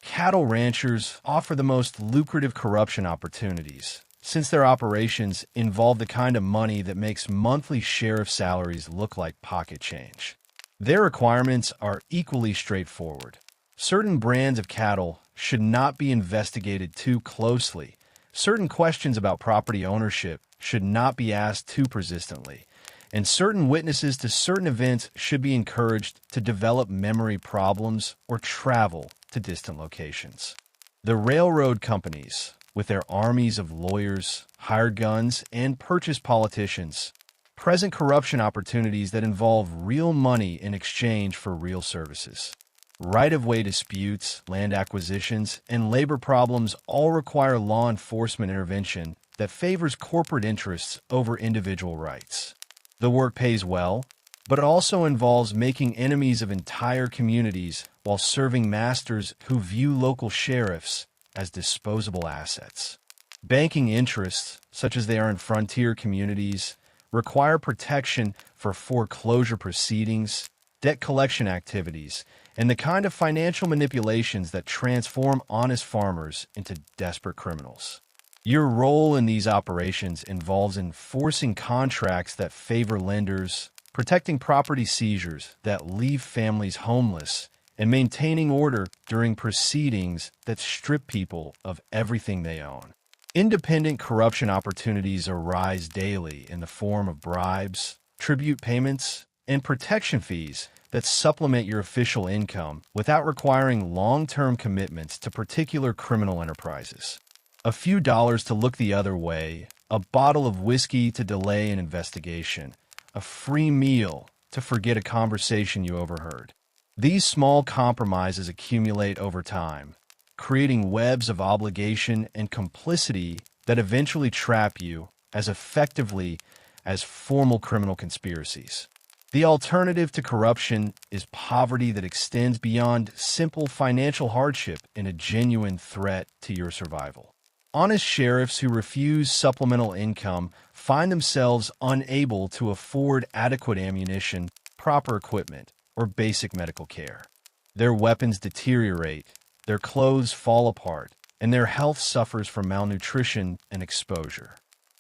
Cattle ranchers offer the most lucrative corruption opportunities, since their operations involve the kind of money that makes monthly sheriff salaries look like pocket change. Their requirements are equally straightforward. Certain brands of cattle should not be investigated too closely. Certain questions about property ownership should not be asked too persistently, and certain witnesses to certain events should be encouraged to develop memory problems or travel to distant locations. The railroad companies, with their armies of lawyers, hired guns, and purchased politicians, present corruption opportunities that involve real money in exchange for real services. Right-of-way disputes, land acquisitions, and labor problems all require law enforcement intervention that favors corporate interests over individual rights. The work pays well, but it also involves making enemies of entire communities while serving masters who view local sheriffs as disposable assets. Banking interests, such as they are in frontier communities, require protection for foreclosure proceedings, debt collection activities, and the kind of financial manipulations that transform honest farmers into desperate criminals. Your role in these operations involves enforcing contracts that favor lenders, protecting property seizures that leave families homeless, and maintaining order during proceedings that strip people of everything they own. Independent corruption opportunities arise daily in the form of bribes, tribute payments, and protection fees that supplement your official income without requiring long-term commitments to particular criminal enterprises. A few dollars to look the other way, a bottle of whiskey to delay an investigation, a free meal to forget a conversation you overheard. These small compromises accumulate over time, creating webs of obligation and complicity that eventually trap you as effectively as formal criminal conspiracies. The alternative to corruption is poverty that extends beyond simple financial hardship and a genuine threat to your survival. Honest sheriffs who refuse supplemental income find themselves unable to afford adequate ammunition, proper equipment, or basic medical care. Their weapons deteriorate, their clothes fall apart, and their health suffers from malnutrition and exposure.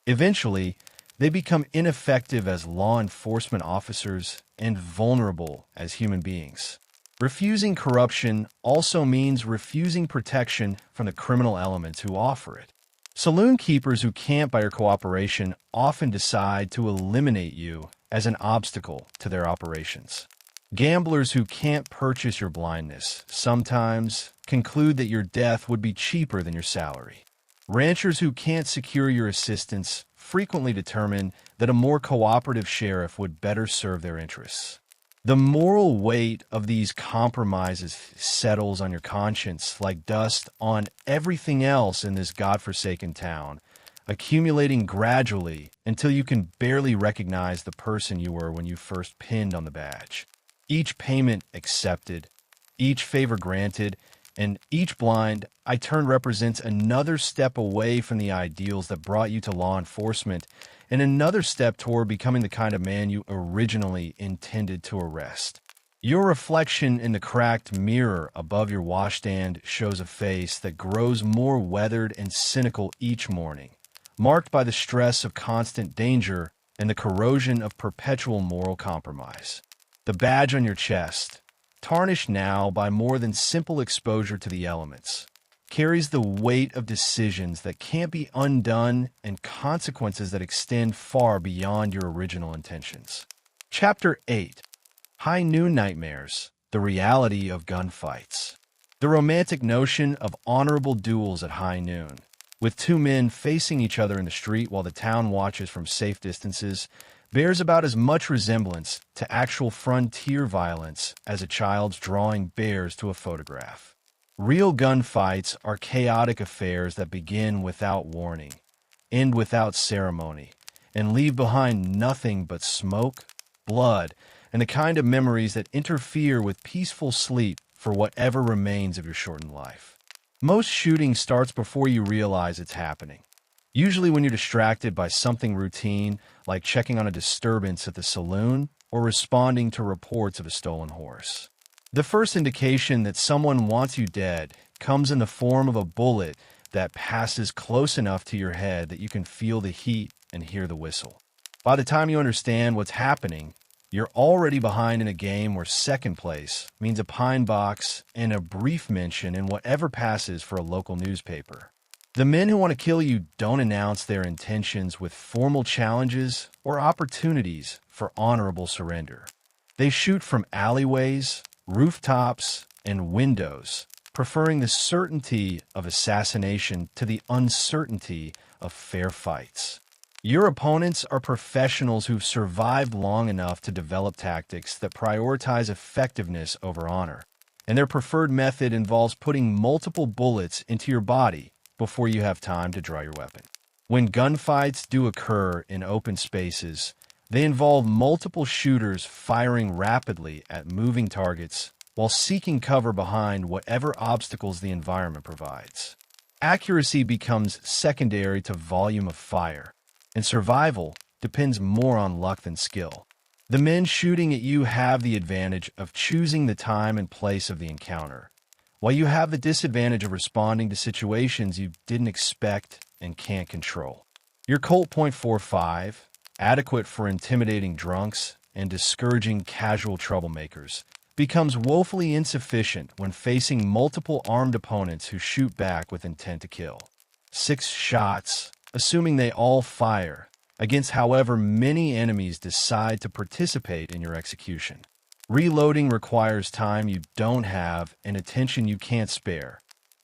Eventually, they become ineffective as law enforcement officers and vulnerable as human beings. Refusing corruption also means refusing protection from the criminal elements who offer it. Saloon keepers who can't by your cooperation often decide to eliminate you as an obstacle to their operations. Gamblers who can't purchase your blindness sometimes conclude that your death would be cheaper than your salary. Ranchers who can't secure your assistance frequently determine that a more cooperative sheriff would better serve their interests. The moral weight of these compromises settles on your conscience like dust on everything else in this godforsaken town, accumulating gradually until you can barely recognize the person you were when you first pinned on the badge. Each payment accepted, each favor granted, and each blind I turn represents another step away from the ideals that brought you to law enforcement and another step toward becoming the kind of man you originally intended to arrest. Your reflection in the cracked mirror above your washstand shows a face that grows more weathered and cynical each morning, marked by the stress of constant danger and the corrosion of perpetual moral compromise. The badge on your chest, tarnished now by more than simple exposure to the elements, carries the weight of decisions that can't be undone and consequences that extend far beyond your original intentions. Chapter 8. High Noon Nightmares, the Reality of Gunfights. The romantic notion of honorable duels at high noon, with two men facing each other in the street while the town watches from safe distances, bears about as much resemblance to actual frontier violence as a child's drawing bears to a photograph. Real gunfights are chaotic affairs that begin without warning, end without ceremony, and leave behind nothing but smoke, blood, and the kind of memories that interfere with peaceful sleep for whatever remains of your shortened life. Most shooting starts before you realize it's happening. usually when you're distracted by something routine, like checking on a disturbance at the saloon or responding to reports of a stolen horse. The first indication that someone wants you dead comes in the form of a bullet that passes close enough to your head that you can feel the heat and hear the whistle. By the time you understand what's happening, you're already behind in a game where second place means a pine box and a brief mention in whatever passes for a local newspaper. The men who want to kill you don't announce their intentions with formal challenges or opportunities for honorable surrender. They shoot from alleyways, rooftops, and windows, preferring the certainty of assassination to the uncertainty of fair fights. Your opponents are professionals who've survived long enough to develop tactics that prioritize effectiveness over honor, and their preferred method involves putting multiple bullets into your body before you have time to draw your weapon. When gunfights do occur in open spaces, they involve multiple shooters firing rapidly at moving targets while seeking cover behind whatever obstacles the environment provides. Accuracy becomes secondary to volume of fire, and survival depends more on luck than skill. The men shooting at you have the advantage of choosing the time and place of the encounter, while you have the disadvantage of responding to situations you didn't expect and can't control. Your Colt .45, adequate for intimidating drunks and discouraging casual troublemakers, becomes woefully insufficient when facing multiple armed opponents who shoot back with intent to kill. 6 shots, assuming they all fire, against however many enemies decide to participate in your execution. Reloading requires time you don't have and attention you can't spare,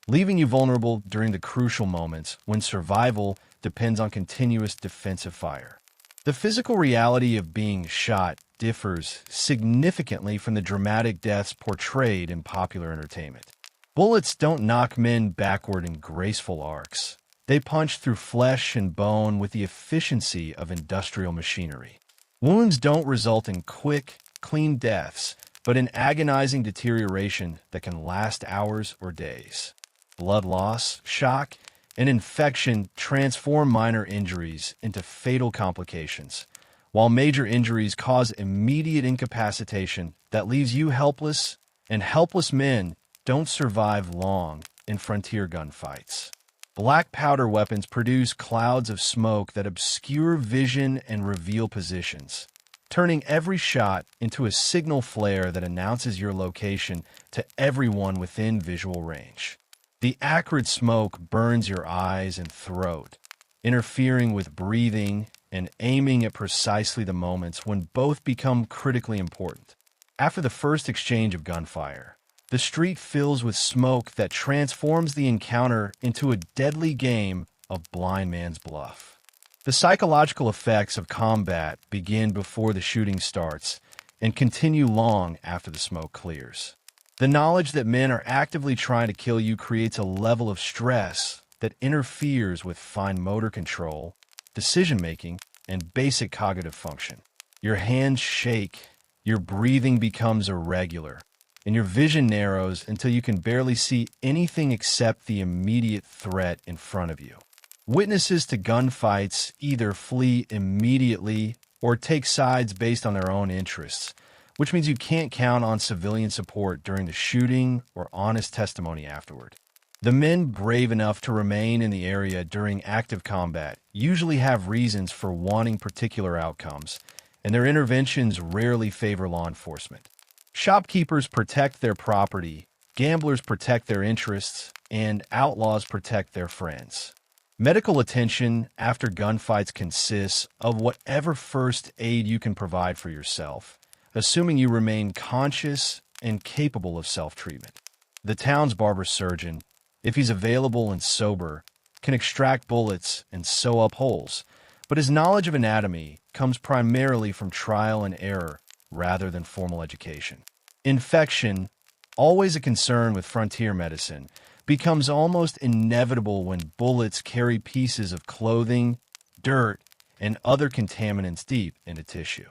leaving you vulnerable during the crucial moments when survival depends on continuous defensive fire. The physical reality of being shot differs significantly from the dramatic deaths portrayed in popular entertainment. Bullets don't knock men backward in graceful arcs. They punch through flesh and bone with the efficiency of industrial machinery. Wounds don't result in quick, clean deaths, but in agonizing deterioration that can last hours or days. Blood loss, shock, and infection transform minor injuries into fatal complications, while major injuries cause immediate incapacitation that leaves you helpless, and helpless men don't survive long in frontier gunfights. Black powder weapons produce clouds of smoke that obscure vision and reveal positions, turning every shot into a signal flare that announces your location to everyone within visual range. The acrid smoke burns your eyes and throat, interfering with breathing and aiming at precisely the moments when both become critically important. After the first exchange of gunfire, the street fills with smoke that transforms the encounter into a deadly game of blind man's bluff. The psychological effects of combat begin before the shooting starts and continue long after the smoke clears. The knowledge that men are actively trying to kill you creates a level of stress that interferes with fine motor control, decision-making, and basic cognitive function. Your hands shake, your breathing becomes irregular, and your vision narrows until you can barely see anything except the immediate threat in front of you. Witnesses to gunfights either flee immediately or take sides based on their own interests, which means you can't count on civilian support during the shooting or honest testimony afterward. The men brave enough to remain in the area during active combat usually have reasons for wanting particular outcomes, and their interventions rarely favor law enforcement. Shopkeepers protect their property, gamblers protect their interests, and outlaws protect their friends. Medical attention after gunfights consists of whatever first aid you can provide for yourself, assuming you remain conscious and capable of self-treatment. The town's barber surgeon, if he's available and sober, can extract bullets and sew up holes, but his knowledge of anatomy comes primarily from trial and error rather than formal education. Infection, always a concern with frontier medicine, becomes almost inevitable when bullets carry pieces of clothing, dirt, and other contaminants deep into tissue.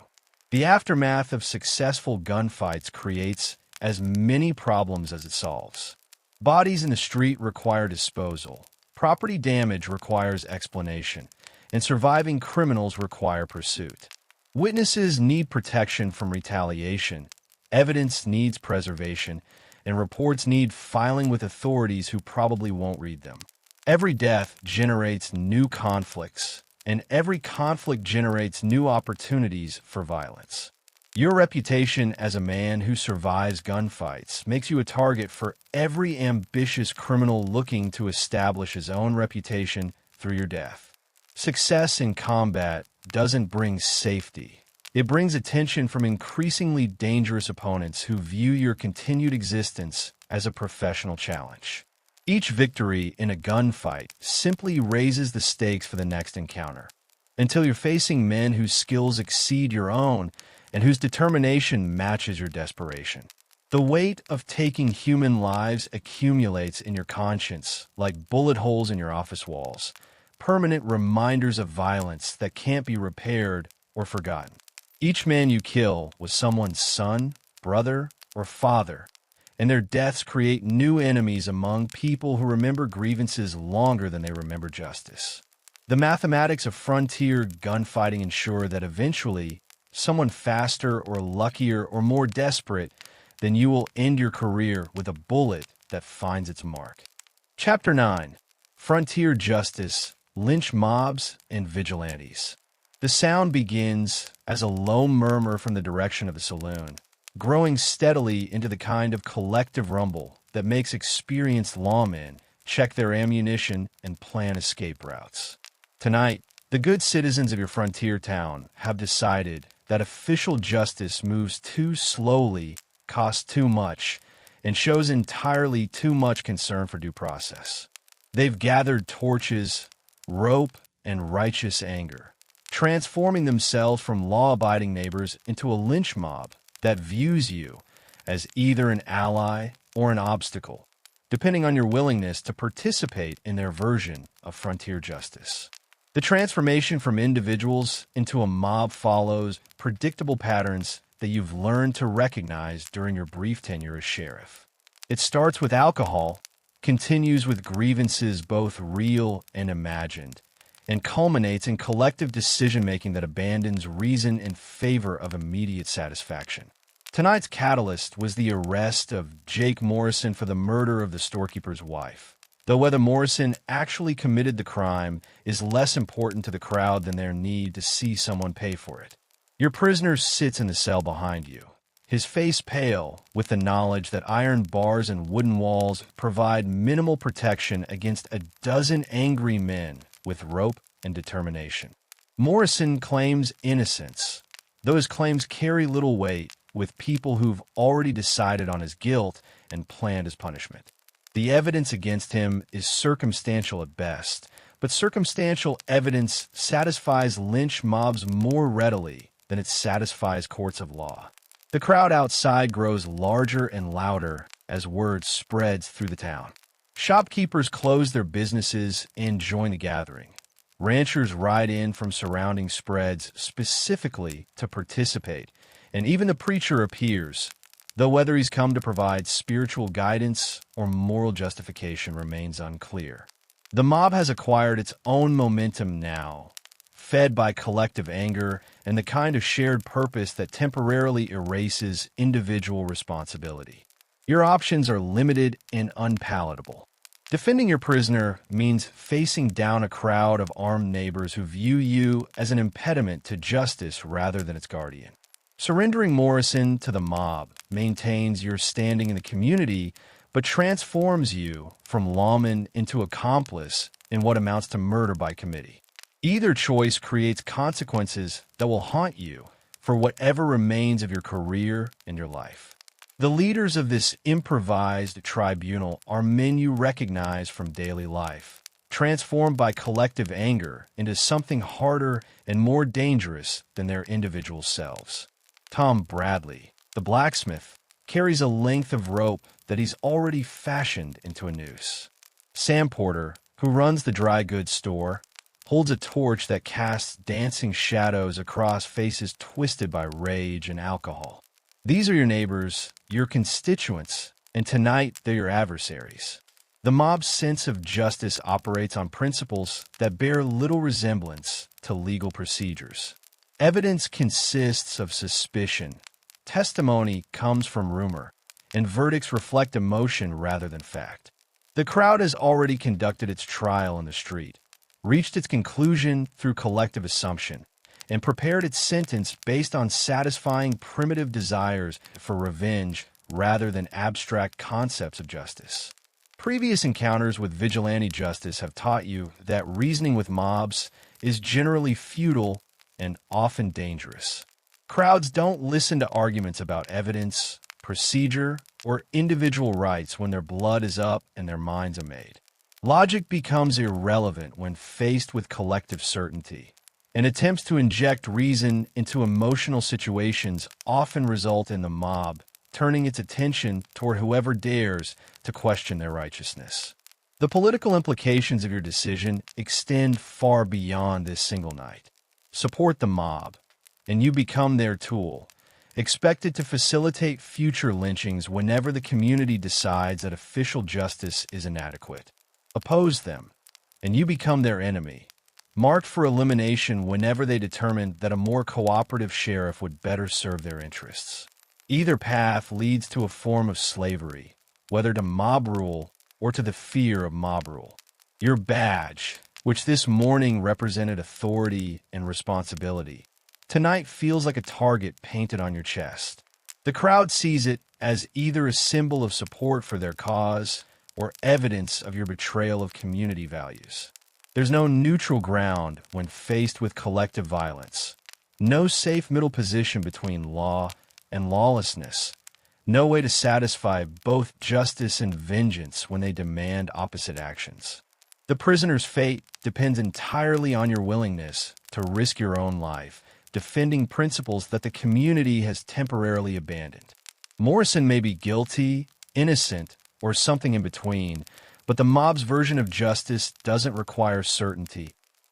The aftermath of successful gunfights creates as many problems as it solves. Bodies in the street require disposal, Property damage requires explanation, and surviving criminals require pursuit. Witnesses need protection from retaliation, evidence needs preservation, and reports need filing with authorities who probably won't read them. Every death generates new conflicts, and every conflict generates new opportunities for violence. Your reputation as a man who survives gunfights makes you a target for every ambitious criminal looking to establish his own reputation through your death. Success in combat doesn't bring safety. It brings attention from increasingly dangerous opponents who view your continued existence as a professional challenge. Each victory in a gunfight simply raises the stakes for the next encounter, until you're facing men whose skills exceed your own and whose determination matches your desperation. The weight of taking human lives accumulates in your conscience like bullet holes in your office walls, permanent reminders of violence that can't be repaired or forgotten. Each man you kill was someone's son, brother, or father, and their deaths create new enemies among people who remember grievances longer than they remember justice. The mathematics of frontier gunfighting ensure that eventually, someone faster or luckier or more desperate than you will end your career with a bullet that finds its mark. Chapter 9. Frontier Justice, Lynch Mobs, and Vigilantes. The sound begins as a low murmur from the direction of a saloon, growing steadily into the kind of collective rumble that makes experienced lawmen check their ammunition and plan escape routes. Tonight, the good citizens of your frontier town have decided that official justice moves too slowly, costs too much, and shows entirely too much concern for due process. They've gathered torches, rope, and righteous anger, transforming themselves from law-abiding neighbors into a lynch mob that views you as either an ally or an obstacle, depending on your willingness to participate in their version of frontier justice. The transformation from individuals into a mob follows predictable patterns that you've learned to recognize during your brief tenure as sheriff. It starts with alcohol, continues with grievances both real and imagined, and culminates in collective decision-making that abandons reason in favor of immediate satisfaction. Tonight's catalyst was the arrest of Jake Morrison for the murder of the storekeeper's wife. Though whether Morrison actually committed the crime is less important to the crowd than their need to see someone pay for it. Your prisoner sits in the cell behind you, his face pale with the knowledge that iron bars and wooden walls provide minimal protection against a dozen angry men with rope and determination. Morrison claims innocence. Those claims carry little weight with people who've already decided on his guilt and planned his punishment. The evidence against him is circumstantial at best, but circumstantial evidence satisfies lynch mobs more readily than it satisfies courts of law. The crowd outside grows larger and louder as word spreads through the town. Shopkeepers close their businesses and join the gathering. Ranchers ride in from surrounding spreads specifically to participate, and even the preacher appears, though whether he's come to provide spiritual guidance or moral justification remains unclear. The mob has acquired its own momentum now, fed by collective anger and the kind of shared purpose that temporarily erases individual responsibility. Your options are limited and unpalatable. Defending your prisoner means facing down a crowd of armed neighbors who view you as an impediment to justice rather than its guardian. Surrendering Morrison to the mob maintains your standing in the community, but transforms you from lawman into accomplice in what amounts to murder by committee. Either choice creates consequences that will haunt you for whatever remains of your career and your life. The leaders of this improvised tribunal are men you recognize from daily life, transformed by collective anger into something harder and more dangerous than their individual selves. Tom Bradley, the blacksmith, carries a length of rope that he's already fashioned into a noose. Sam Porter, who runs the dry goods store, holds a torch that casts dancing shadows across faces twisted by rage and alcohol. These are your neighbors, your constituents, and tonight they're your adversaries. The mob's sense of justice operates on principles that bear little resemblance to legal procedures. Evidence consists of suspicion, testimony comes from rumor, and verdicts reflect emotion rather than fact. The crowd has already conducted its trial in the street, reached its conclusion through collective assumption, and prepared its sentence based on satisfying primitive desires for revenge rather than abstract concepts of justice. Previous encounters with vigilante justice have taught you that reasoning with mobs is generally futile and often dangerous. Crowds don't listen to arguments about evidence, procedure, or individual rights when their blood is up and their minds are made. Logic becomes irrelevant when faced with collective certainty, and attempts to inject reason into emotional situations often result in the mob turning its attention toward whoever dares to question their righteousness. The political implications of your decision extend far beyond this single night. Support the mob, and you become their tool, expected to facilitate future lynchings whenever the community decides that official justice is inadequate. Oppose them, and you become their enemy, marked for elimination whenever they determine that a more cooperative sheriff would better serve their interests. Either path leads to a form of slavery, whether to mob rule or to the fear of mob rule. Your badge, which this morning represented authority and responsibility, tonight feels like a target painted on your chest. The crowd sees it as either a symbol of support for their cause or evidence of your betrayal of community values. There's no neutral ground when faced with collective violence. No safe middle position between law and lawlessness. No way to satisfy both justice and vengeance when they demand opposite actions. The prisoner's fate depends entirely on your willingness to risk your own life, defending principles that the community has temporarily abandoned. Morrison may be guilty, innocent, or something in between, but the mob's version of justice doesn't require certainty,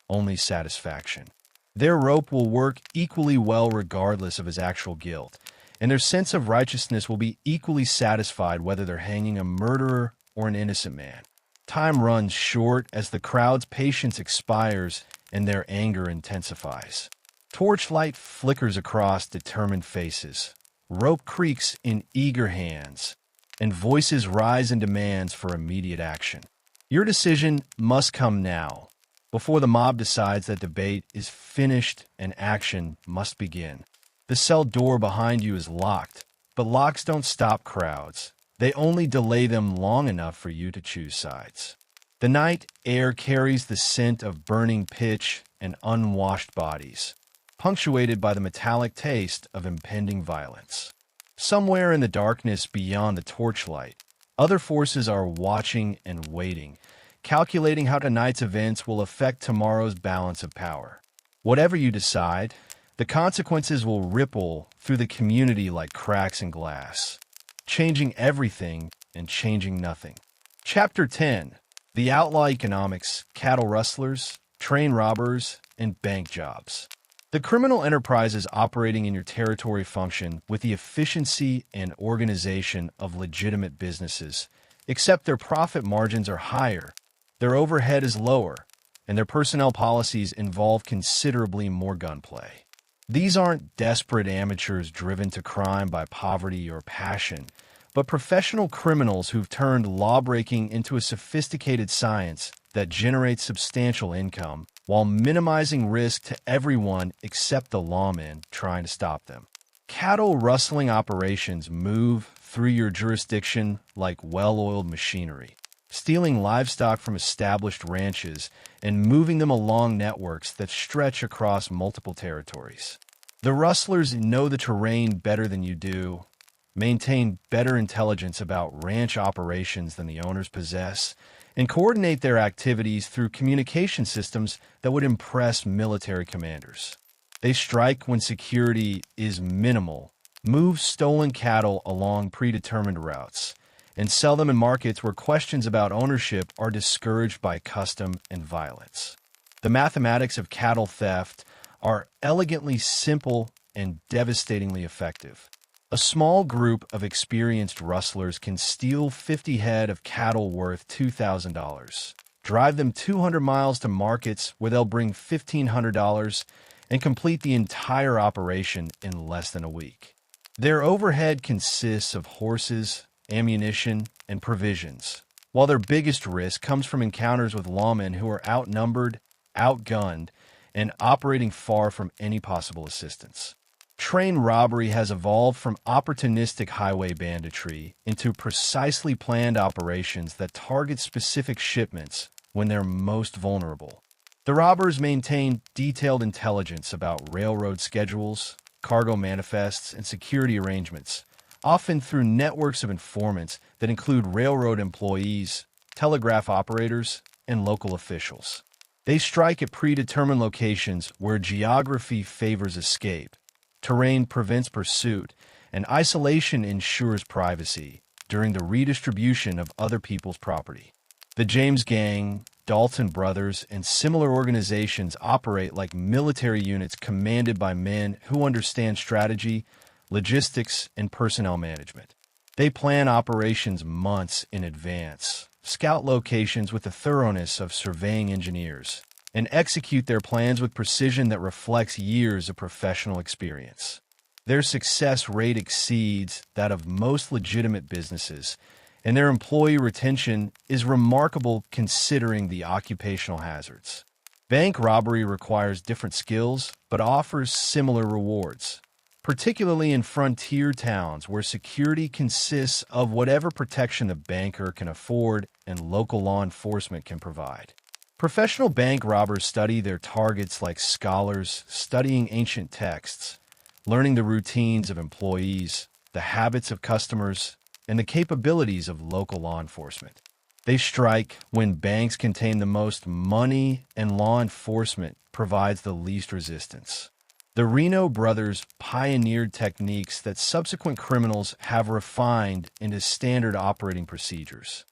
only satisfaction. Their rope will work equally well regardless of his actual guilt, and their sense of righteousness will be equally satisfied whether they're hanging a murderer or an innocent man. Time runs short as the crowd's patience expires and their anger intensifies. Torchlight flickers across determined faces. Rope creaks in eager hands, and voices rise in demands for immediate action. Your decision must come now, before the mob decides that debate is finished and action must begin. The cell door behind you is locked, but locks don't stop crowds. They only delay them long enough for you to choose sides. The night air carries the scent of burning pitch and unwashed bodies, punctuated by the metallic taste of impending violence. Somewhere in the darkness beyond the torchlight, other forces are watching and waiting, calculating how tonight's events will affect tomorrow's balance of power. Whatever you decide, the consequences will ripple through the community like cracks in glass, changing everything and changing nothing. Chapter 10. The Outlaw Economics, Cattle Rustlers, Train Robbers, and Bank Jobs. The criminal enterprises operating in your territory function with the efficiency and organization of legitimate businesses, except their profit margins are higher, their overhead is lower, and their personnel policies involve considerably more gunplay. These aren't desperate amateurs driven to crime by poverty or passion, but professional criminals who've turned lawbreaking into a sophisticated science that generates substantial income while minimizing risk to everyone except the lawmen trying to stop them. Cattle rustling operations move through your jurisdiction like well-oiled machinery, stealing livestock from established ranches and moving them along networks that stretch across multiple territories. The rustlers know the terrain better than you do, maintain better intelligence about ranch operations than the owners possess, and coordinate their activities through communication systems that would impress military commanders. They strike when security is minimal, move stolen cattle along predetermined routes, and sell them in markets where questions about ownership are discouraged by custom and violence. The mathematics of cattle theft are elegantly simple and devastatingly effective. A small group of experienced rustlers can steal 50 head of cattle worth $2,000, drive them 200 miles to markets where they'll bring $1,500, and complete the entire operation in less than a week. Their overhead consists of horses, ammunition, and provisions, while their biggest risk comes from encounters with lawmen who are outnumbered, outgunned, and operating far from any possible assistance. Train robbery has evolved from opportunistic highway banditry into precisely planned operations that target specific shipments when they're most vulnerable. The robbers maintain detailed intelligence about railroad schedules, cargo manifests, and security arrangements, often through networks of informants that include railroad employees, telegraph operators, and local officials. They strike at predetermined locations where geography favors escape, terrain prevents pursuit, and isolation ensures privacy during the redistribution of other people's property. The James Gang, Dalton Brothers, and similar organizations operate like military units commanded by men who understand strategy, logistics, and personnel management. They plan operations months in advance, scout locations with the thoroughness of surveying engineers, and execute their plans with precision that reflects years of professional experience. Their success rate exceeds that of most legitimate businesses, and their employee retention is remarkable considering the occupational hazards. Bank robbery requires different skills, but offers similar rewards, particularly in frontier towns where security consists of whatever protection the banker can afford and local law enforcement can provide. Professional bank robbers study their targets like scholars studying ancient texts, learning the routines of employees, the habits of customers, and the capabilities of local law enforcement. They strike when banks contain the most money and law enforcement provides the least resistance. The Reno brothers pioneered techniques that subsequent criminals have refined into standard operating procedures.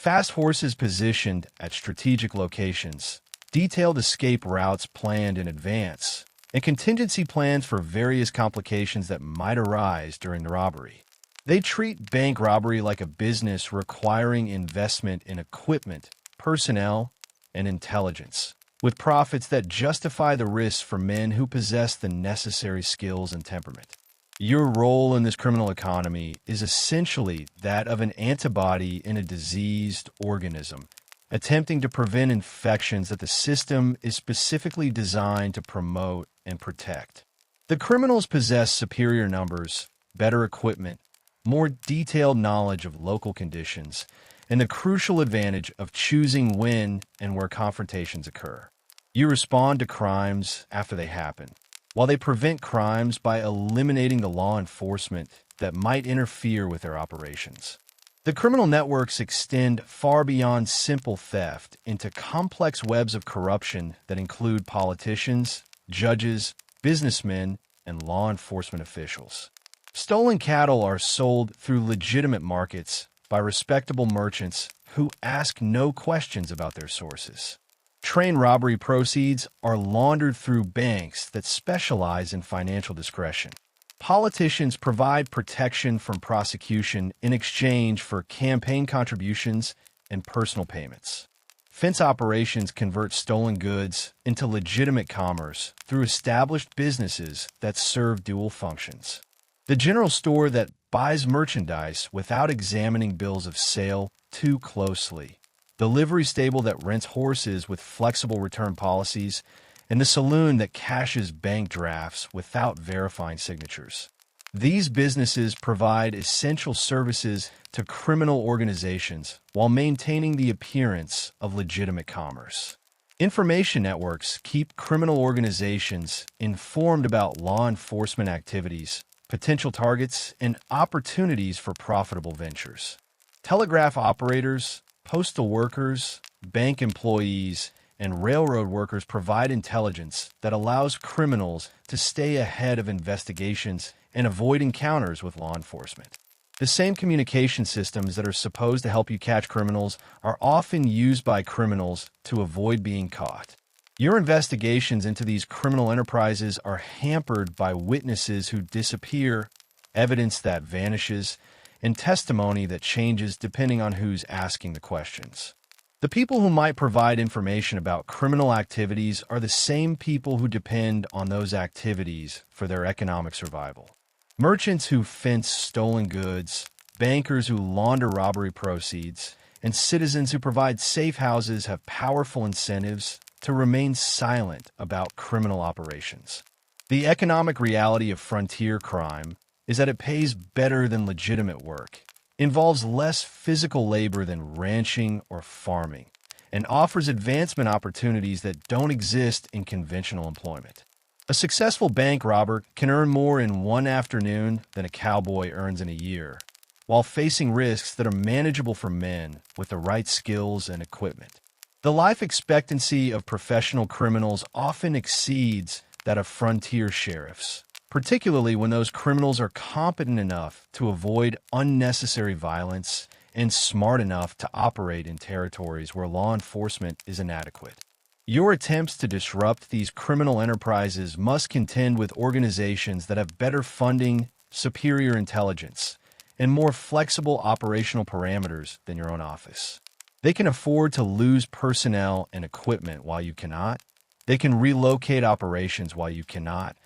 Fast horses positioned at strategic locations, detailed escape routes planned in advance, and contingency plans for various complications that might arise during the robbery. They treat bank robbery like a business requiring investment in equipment, personnel, and intelligence, with profits that justify the risks for men who possess the necessary skills and temperament. Your role in this criminal economy is essentially that of an antibody in a diseased organism, attempting to prevent infections that the system is specifically designed to promote and protect. The criminals possess superior numbers, better equipment, more detailed knowledge of local conditions, and the crucial advantage of choosing when and where confrontations occur. You respond to crimes after they happen, while they prevent crimes by eliminating the law enforcement that might interfere with their operations. The criminal networks extend far beyond simple theft into complex webs of corruption that include politicians, judges, businessmen, and law enforcement officials. Stolen cattle are sold through legitimate markets by respectable merchants who ask no questions about their sources. Train robbery proceeds are laundered through banks that specialize in financial discretion. Politicians provide protection from prosecution in exchange for campaign contributions and personal payments. Fence operations convert stolen goods into legitimate commerce through established businesses that serve dual functions. The general store that buys merchandise without examining bills of sale too closely, the livery stable that rents horses with flexible return policies, and the saloon that cashes bank drafts without verifying signatures. These businesses provide essential services to criminal organizations while maintaining the appearance of legitimate commerce. Information networks keep criminal organizations informed about law enforcement activities, potential targets, and opportunities for profitable ventures. Telegraph operators, postal workers, bank employees, and railroad workers provide intelligence that allows criminals to stay ahead of investigations and avoid encounters with law enforcement. The same communication systems that are supposed to help you catch criminals are often used by criminals to avoid being caught. Your investigations into these criminal enterprises are hampered by witnesses who disappear evidence that vanishes, and testimony that changes depending on who's asking the questions. The people who might provide information about criminal activities are the same people who depend on those activities for their economic survival. Merchants who fence stolen goods, bankers who launder robbery proceeds, and citizens who provide safe houses have powerful incentives to remain silent about criminal operations. The economic reality of frontier crime is that it pays better than legitimate work, involves less physical labor than ranching or farming, and offers advancement opportunities that don't exist in conventional employment. A successful bank robber can earn more in one afternoon than a cowboy earns in a year, while facing risks that are manageable for men with the right skills and equipment. The life expectancy of professional criminals often exceeds that of frontier sheriffs, particularly when those criminals are competent enough to avoid unnecessary violence and smart enough to operate in territories where law enforcement is inadequate. Your attempts to disrupt these criminal enterprises must contend with organizations that have better funding, superior intelligence, and more flexible operational parameters than your own office. They can afford to lose personnel and equipment while you cannot. They can relocate operations while you cannot.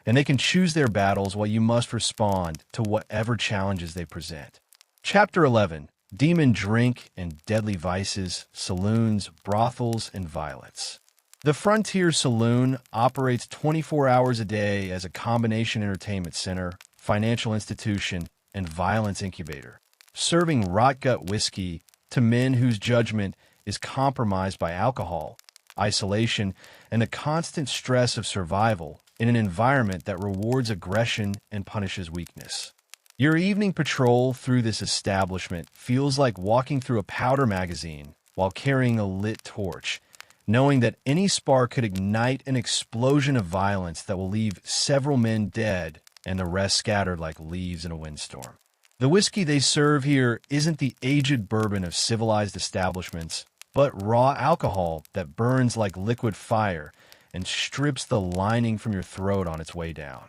And they can choose their battles while you must respond to whatever challenges they present. Chapter 11. Demon Drink and Deadly Vices, Saloons, Brothels, and Violence. The Frontier Saloon operates 24 hours a day as a combination entertainment center, financial institution, and violence incubator, serving rot-gut whiskey to men whose judgment is compromised by alcohol, isolation, and the constant stress of survival in an environment that rewards aggression and punishes weakness. Your evening patrol through this establishment feels like walking through a powder magazine while carrying a lit torch, knowing that any spark could ignite an explosion of violence that will leave several men dead and the rest scattered like leaves in a windstorm. The whiskey they serve here isn't the aged bourbon of civilized establishments, but raw alcohol that burns like liquid fire and strips the lining from your throat on its way down.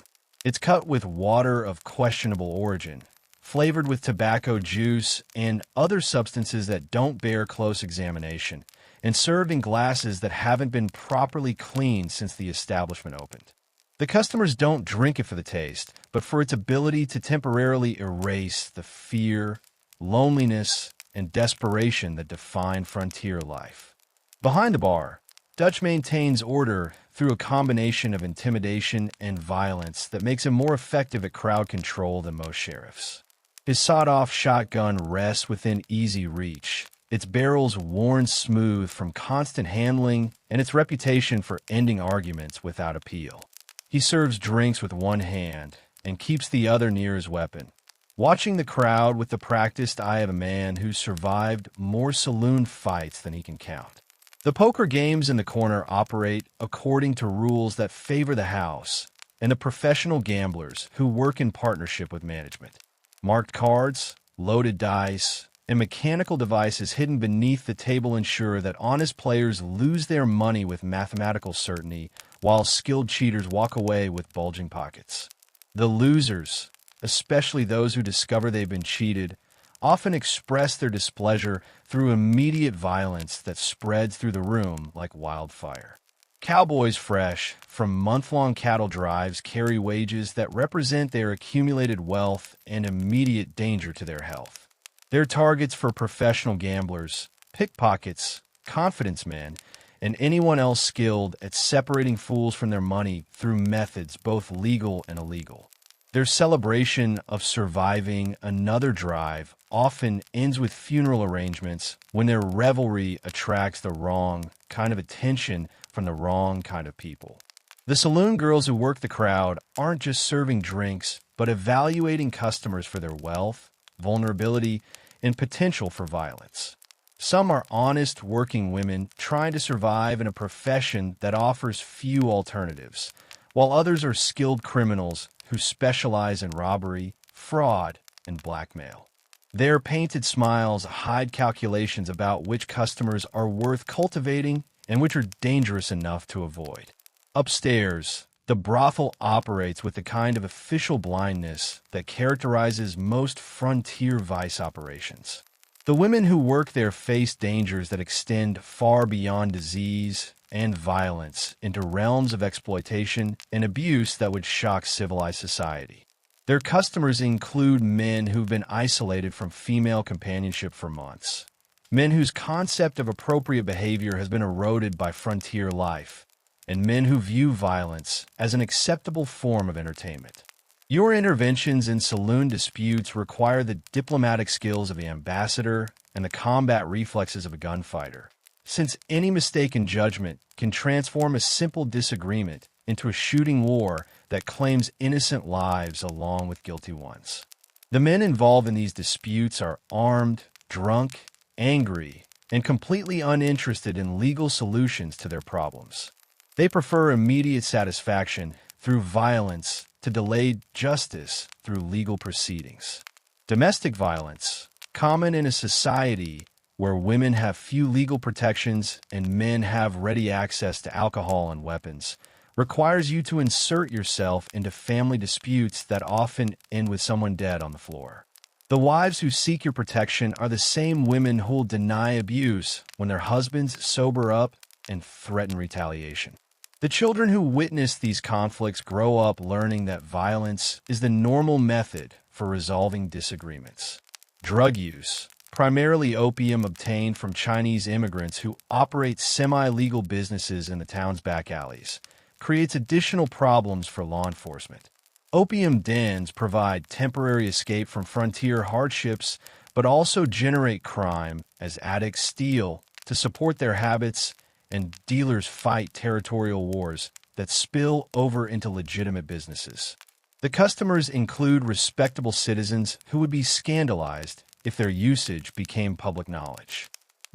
It's cut with water of questionable origin, flavored with tobacco juice and other substances that don't bear close examination, and served in glasses that haven't been properly cleaned since the establishment opened. The customers don't drink it for the taste, but for its ability to temporarily erase the fear, loneliness, and desperation that define frontier life. Behind the bar, Dutch maintains order through a combination of intimidation and violence that makes him more effective at crowd control than most sheriffs. His sawed-off shotgun rests within easy reach, its barrels worn smooth from constant handling, and its reputation for ending arguments without appeal. He serves drinks with one hand and keeps the other near his weapon, watching the crowd with the practiced eye of a man who's survived more saloon fights than he can count. The poker games in the corner operate according to rules that favor the house and the professional gamblers who work in partnership with management. Marked cards, loaded dice, and mechanical devices hidden beneath the table ensure that honest players lose their money with mathematical certainty, while skilled cheaters walk away with bulging pockets. The losers, especially those who discover they've been cheated, often express their displeasure through immediate violence that spreads through the room like wildfire. Cowboys fresh from month-long cattle drives carry wages that represent their accumulated wealth and immediate danger to their health. They're targets for professional gamblers, pickpockets, confidence men, and anyone else skilled at separating fools from their money through methods both legal and illegal. Their celebration of surviving another drive often ends with funeral arrangements when their revelry attracts the wrong kind of attention from the wrong kind of people. The saloon girls who work the crowd aren't just serving drinks, but evaluating customers for their wealth, vulnerability, and potential for violence. Some are honest working women trying to survive in a profession that offers few alternatives, while others are skilled criminals who specialize in robbery, fraud, and blackmail. Their painted smiles hide calculations about which customers are worth cultivating and which are dangerous enough to avoid. Upstairs, The brothel operates with the kind of official blindness that characterizes most frontier vice operations. The women who work there face dangers that extend far beyond disease and violence into realms of exploitation and abuse that would shock civilized society. Their customers include men who've been isolated from female companionship for months, men whose concept of appropriate behavior has been eroded by frontier life, and men who view violence as an acceptable form of entertainment. Your interventions in saloon disputes require the diplomatic skills of the ambassador and the combat reflexes of a gunfighter, since any mistaken judgment can transform a simple disagreement into a shooting war that claims innocent lives along with guilty ones. The men involved in these disputes are armed, drunk, angry, and completely uninterested in legal solutions to their problems. They prefer immediate satisfaction through violence to delayed justice through legal proceedings. Domestic violence, common in a society where women have few legal protections and men have ready access to alcohol and weapons, requires you to insert yourself into family disputes that often end with someone dead on the floor. The wives who seek your protection are the same women who will deny abuse when their husbands sober up and threaten retaliation. The children who witness these conflicts grow up learning that violence is the normal method for resolving disagreements. Drug use, primarily opium obtained from Chinese immigrants who operate semi-legal businesses in the town's back alleys, creates additional problems for law enforcement. Opium dens provide temporary escape from frontier hardships, but also generate crime as addicts steal to support their habits and dealers fight territorial wars that spill over into legitimate businesses. The customers include respectable citizens who would be scandalized if their usage became public knowledge.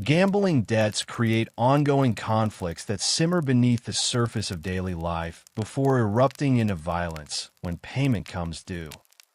Gambling debts create ongoing conflicts that simmer beneath the surface of daily life before erupting into violence when payment comes due.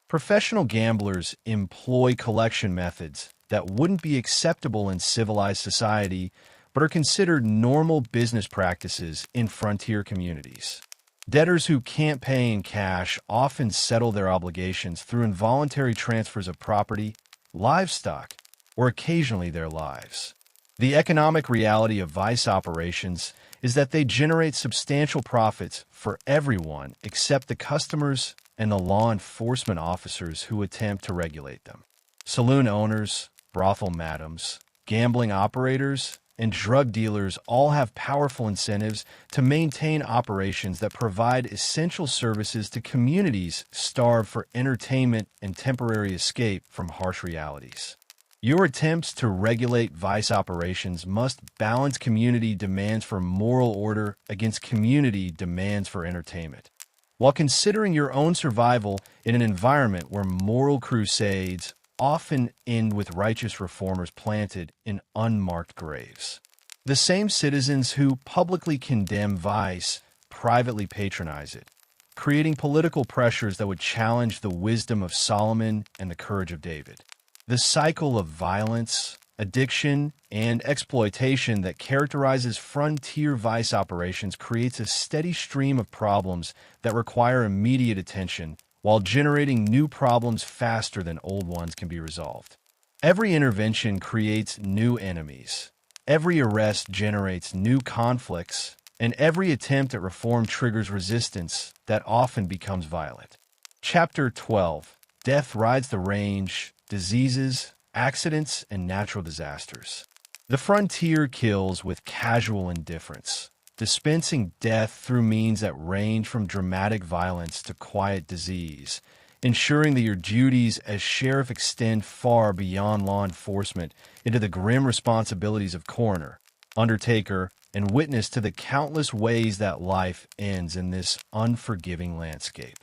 Professional gamblers employ collection methods that wouldn't be acceptable in civilized society but are considered normal business practices in frontier communities. Debtors who can't pay in cash often settle their obligations through involuntary transfers of property, livestock, or occasionally their lives. The economic reality of vice operations is that they generate substantial profits for everyone except the customers and the law enforcement officers who attempt to regulate them. Saloon owners, brothel madams, gambling operators, and drug dealers all have powerful incentives to maintain operations that provide essential services to communities starved for entertainment and temporary escape from harsh realities. Your attempts to regulate vice operations must balance community demands for moral order against community demands for entertainment, while considering your own survival in an environment where moral crusades often end with righteous reformers planted in unmarked graves. The same citizens who publicly condemn vice privately patronize it, creating political pressures that would challenge the wisdom of Solomon and the courage of David. The cycle of violence, addiction, and exploitation that characterizes frontier vice operations creates a steady stream of problems that require immediate attention while generating new problems faster than old ones can be resolved. Every intervention creates new enemies. Every arrest generates new conflicts, and every attempt at reform triggers resistance that often becomes violent. Chapter 12. Death rides the range, diseases, accidents, and natural disasters. The frontier kills with casual indifference, dispensing death through means that range from dramatic violence to quiet disease, ensuring that your duties as sheriff extend far beyond law enforcement into the grim responsibilities of coroner, undertaker, and witness to the countless ways that life ends in this unforgiving landscape.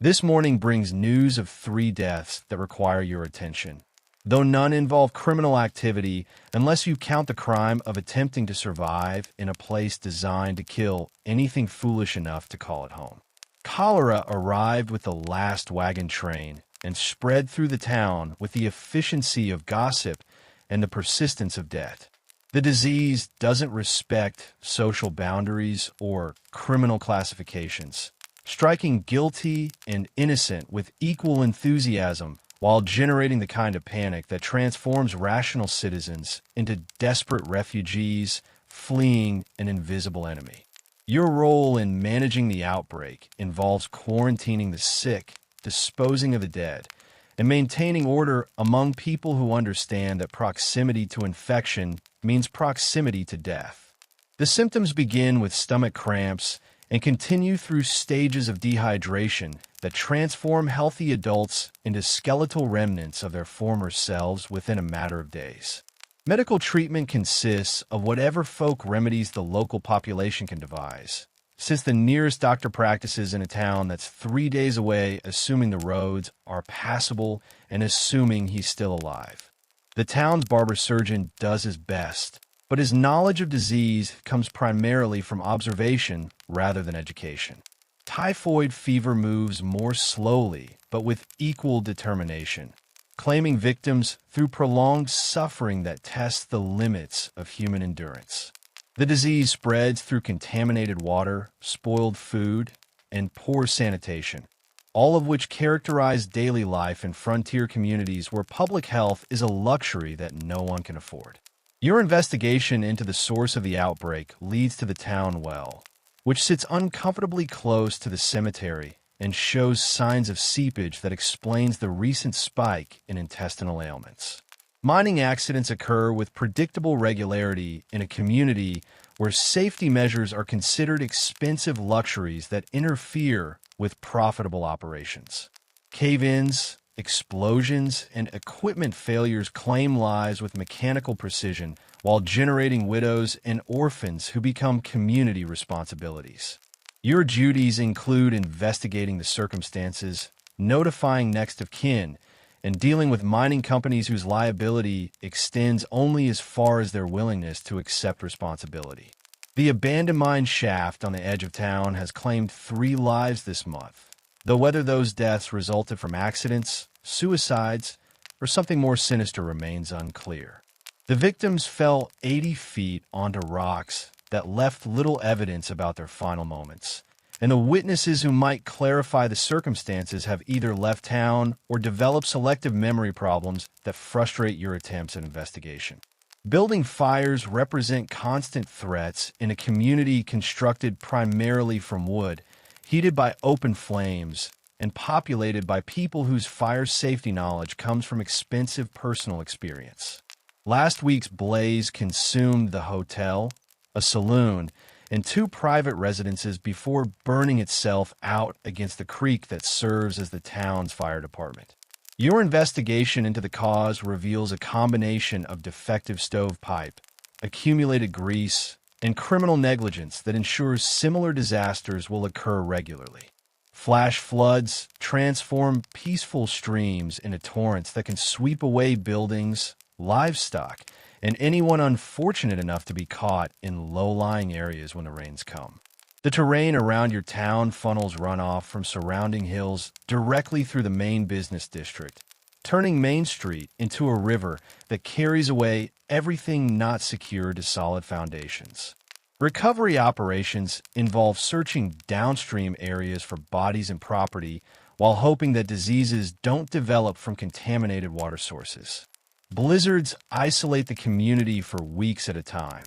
This morning brings news of 3 deaths that require your attention, though none involve criminal activity unless you count the crime of attempting to survive in a place designed to kill anything foolish enough to call it home. Cholera arrived with the last wagon train and spread through the town with the efficiency of gossip and the persistence of debt. The disease doesn't respect social boundaries or criminal classifications, striking guilty and innocent with equal enthusiasm while generating the kind of panic that transforms rational citizens into desperate refugees fleeing an invisible enemy. Your role in managing the outbreak involves quarantining the sick, disposing of the dead, and maintaining order among people who understand that proximity to infection means proximity to death. The symptoms begin with stomach cramps and continue through stages of dehydration that transform healthy adults into skeletal remnants of their former selves within a matter of days. Medical treatment consists of whatever folk remedies the local population can devise. Since the nearest doctor practices in a town that's 3 days away, assuming the roads are passable and assuming he's still alive. The town's barber surgeon does his best, but his knowledge of disease comes primarily from observation rather than education. Typhoid fever moves more slowly, but with equal determination, claiming victims through prolonged suffering that tests the limits of human endurance. The disease spreads through contaminated water, spoiled food, and poor sanitation, all of which characterize daily life in frontier communities where public health is a luxury that no one can afford. Your investigation into the source of the outbreak leads to the town well, which sits uncomfortably close to the cemetery and shows signs of seepage that explains the recent spike in intestinal ailments. Mining accidents occur with predictable regularity in a community where safety measures are considered expensive luxuries that interfere with profitable operations. Cave-ins, explosions, and equipment failures claim lives with mechanical precision while generating widows and orphans who become community responsibilities. Your duties include investigating the circumstances, notifying next of kin, and dealing with mining companies whose liability extends only as far as their willingness to accept responsibility. The abandoned mine shaft on the edge of town has claimed 3 lives this month, though whether those deaths resulted from accidents, suicides, or something more sinister remains unclear. The victims fell 80 feet onto rocks that left little evidence about their final moments, and the witnesses who might clarify the circumstances have either left town or developed selective memory problems that frustrate your attempts at investigation. Building fires represent constant threats in a community constructed primarily from wood, heated by open flames, and populated by people whose fire safety knowledge comes from expensive personal experience. Last week's blaze consumed the hotel, a saloon, and 2 private residences before burning itself out against the creek that serves as the town's fire department. Your investigation into the cause reveals a combination of defective stovepipe, accumulated grease, and criminal negligence that ensures similar disasters will occur regularly. Flash floods transform peaceful streams into torrents that can sweep away buildings, livestock, and anyone unfortunate enough to be caught in low-lying areas when the rains come. The terrain around your town funnels runoff from surrounding hills directly through the main business district, turning Main Street into a river that carries away everything not secured to solid foundations. Recovery operations involve searching downstream areas for bodies and property while hoping that diseases don't develop from contaminated water sources. Blizzards isolate the community for weeks at a time,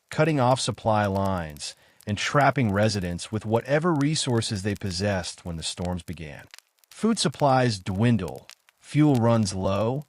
cutting off supply lines and trapping residents with whatever resources they possessed when the storms began. Food supplies dwindle, fuel runs low,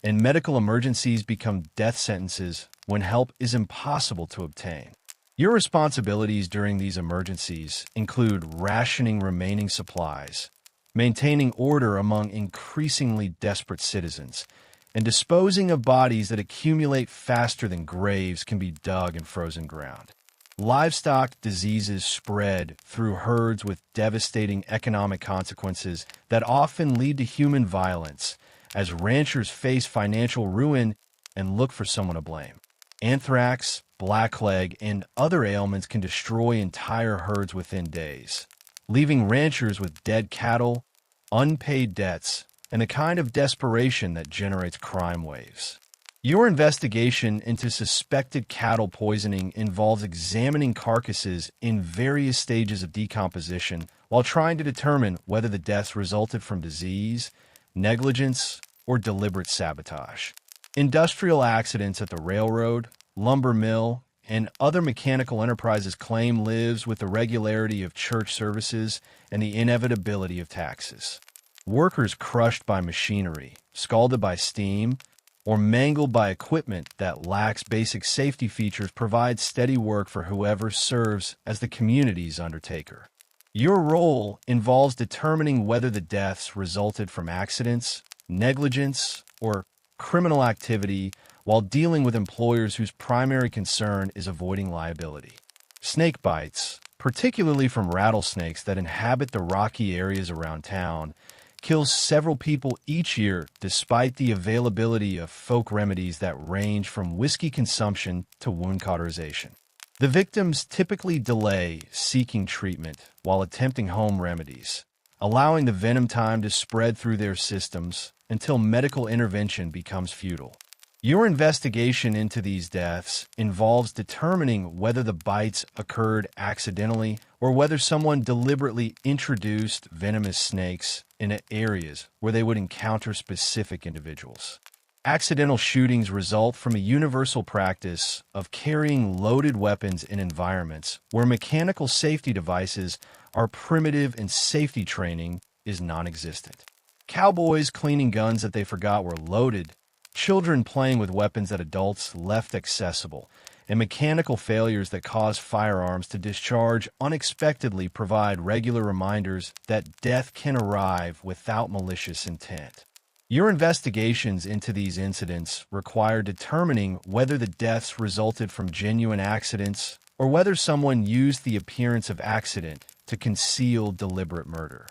and medical emergencies become death sentences when help is impossible to obtain. Your responsibilities during these emergencies include rationing remaining supplies, maintaining order among increasingly desperate citizens, and disposing of bodies that accumulate faster than graves can be dug in frozen ground. Livestock diseases spread through herds with devastating economic consequences that often lead to human violence as ranchers face financial ruin and look for someone to blame. Anthrax, blackleg, and other ailments can destroy entire herds within days, leaving ranchers with dead cattle, unpaid debts, and a kind of desperation that generates crime waves. Your investigation into suspected cattle poisoning involves examining carcasses in various stages of decomposition while trying to determine whether the deaths resulted from disease, negligence, or deliberate sabotage. Industrial accidents at the railroad, lumber mill, and other mechanical enterprises claim lives with the regularity of church services and the inevitability of taxes. Workers crushed by machinery, scalded by steam, or mangled by equipment that lacks basic safety features provide steady work for whoever serves as the community's undertaker. Your role involves determining whether the deaths resulted from accidents, negligence, or criminal activity while dealing with employers whose primary concern is avoiding liability. Snake bites, particularly from rattlesnakes that inhabit the rocky areas around town, kills several people each year despite the availability of folk remedies that range from whiskey consumption to wound cauterization. The victims typically delay seeking treatment while attempting home remedies, allowing the venom time to spread through their systems until medical intervention becomes futile. Your investigation into these deaths involves determining whether the bites occurred accidentally or whether someone deliberately introduced venomous snakes into areas where they would encounter specific individuals. Accidental shootings result from a universal practice of carrying loaded weapons in environments where mechanical safety devices are primitive and safety training is non-existent. Cowboys cleaning guns that they forgot were loaded, children playing with weapons that adults left accessible, and mechanical failures that cause firearms to discharge unexpectedly provide regular reminders that death can arrive without malicious intent. Your investigations into these incidents require determining whether the deaths resulted from genuine accidents or whether someone used the appearance of accident to conceal deliberate murder.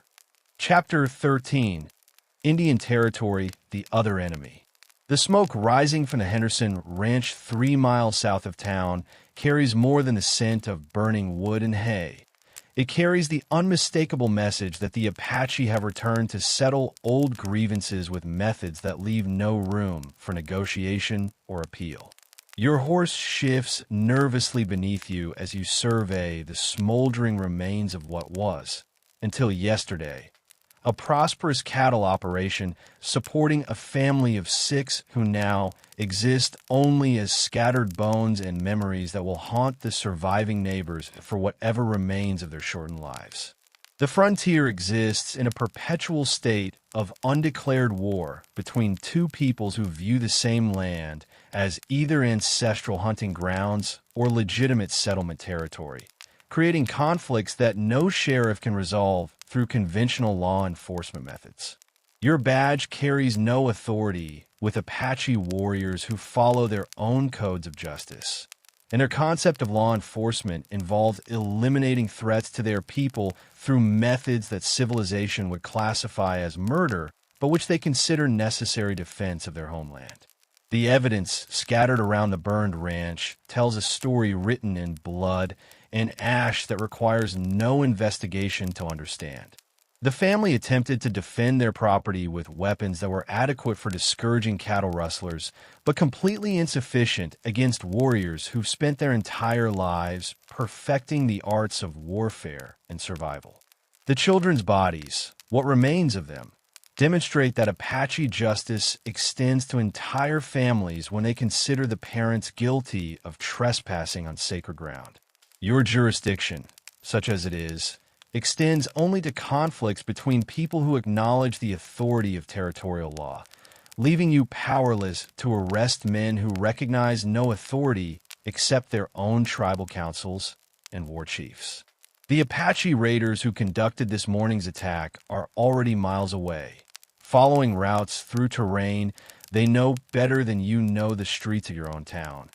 Chapter 13. Indian Territory, the Other Enemy. The smoke rising from the Henderson Ranch 3 miles south of town carries more than the scent of burning wood and hay. It carries the unmistakable message that the Apache have returned to settle old grievances with methods that leave no room for negotiation or appeal. Your horse shifts nervously beneath you as you survey the smoldering remains of what was, until yesterday, a prosperous cattle operation supporting a family of 6 who now exist only as scattered bones and memories that will haunt the surviving neighbors for whatever remains of their shortened lives. The frontier exists in a perpetual state of undeclared war between 2 peoples who view the same land as either ancestral hunting grounds or legitimate settlement territory, creating conflicts that no sheriff can resolve through conventional law enforcement methods. Your badge carries no authority with Apache warriors who follow their own codes of justice, and their concept of law enforcement involves eliminating threats to their people through methods that civilization would classify as murder, but which they consider necessary defense of their homeland. The evidence scattered around the burned ranch tells a story written in blood and ash that requires no investigation to understand. The family attempted to defend their property with weapons that were adequate for discouraging cattle rustlers, but completely insufficient against warriors who've spent their entire lives perfecting the arts of warfare and survival. The children's bodies, what remains of them, demonstrate that Apache justice extends to entire families when they consider the parents guilty of trespassing on sacred ground. Your jurisdiction, such as it is, extends only to conflicts between people who acknowledge the authority of territorial law, leaving you powerless to arrest men who recognize no authority except their own tribal councils and war chiefs. The Apache raiders who conducted this morning's attack are already miles away. Following routes through terrain they know better than you know the streets of your own town,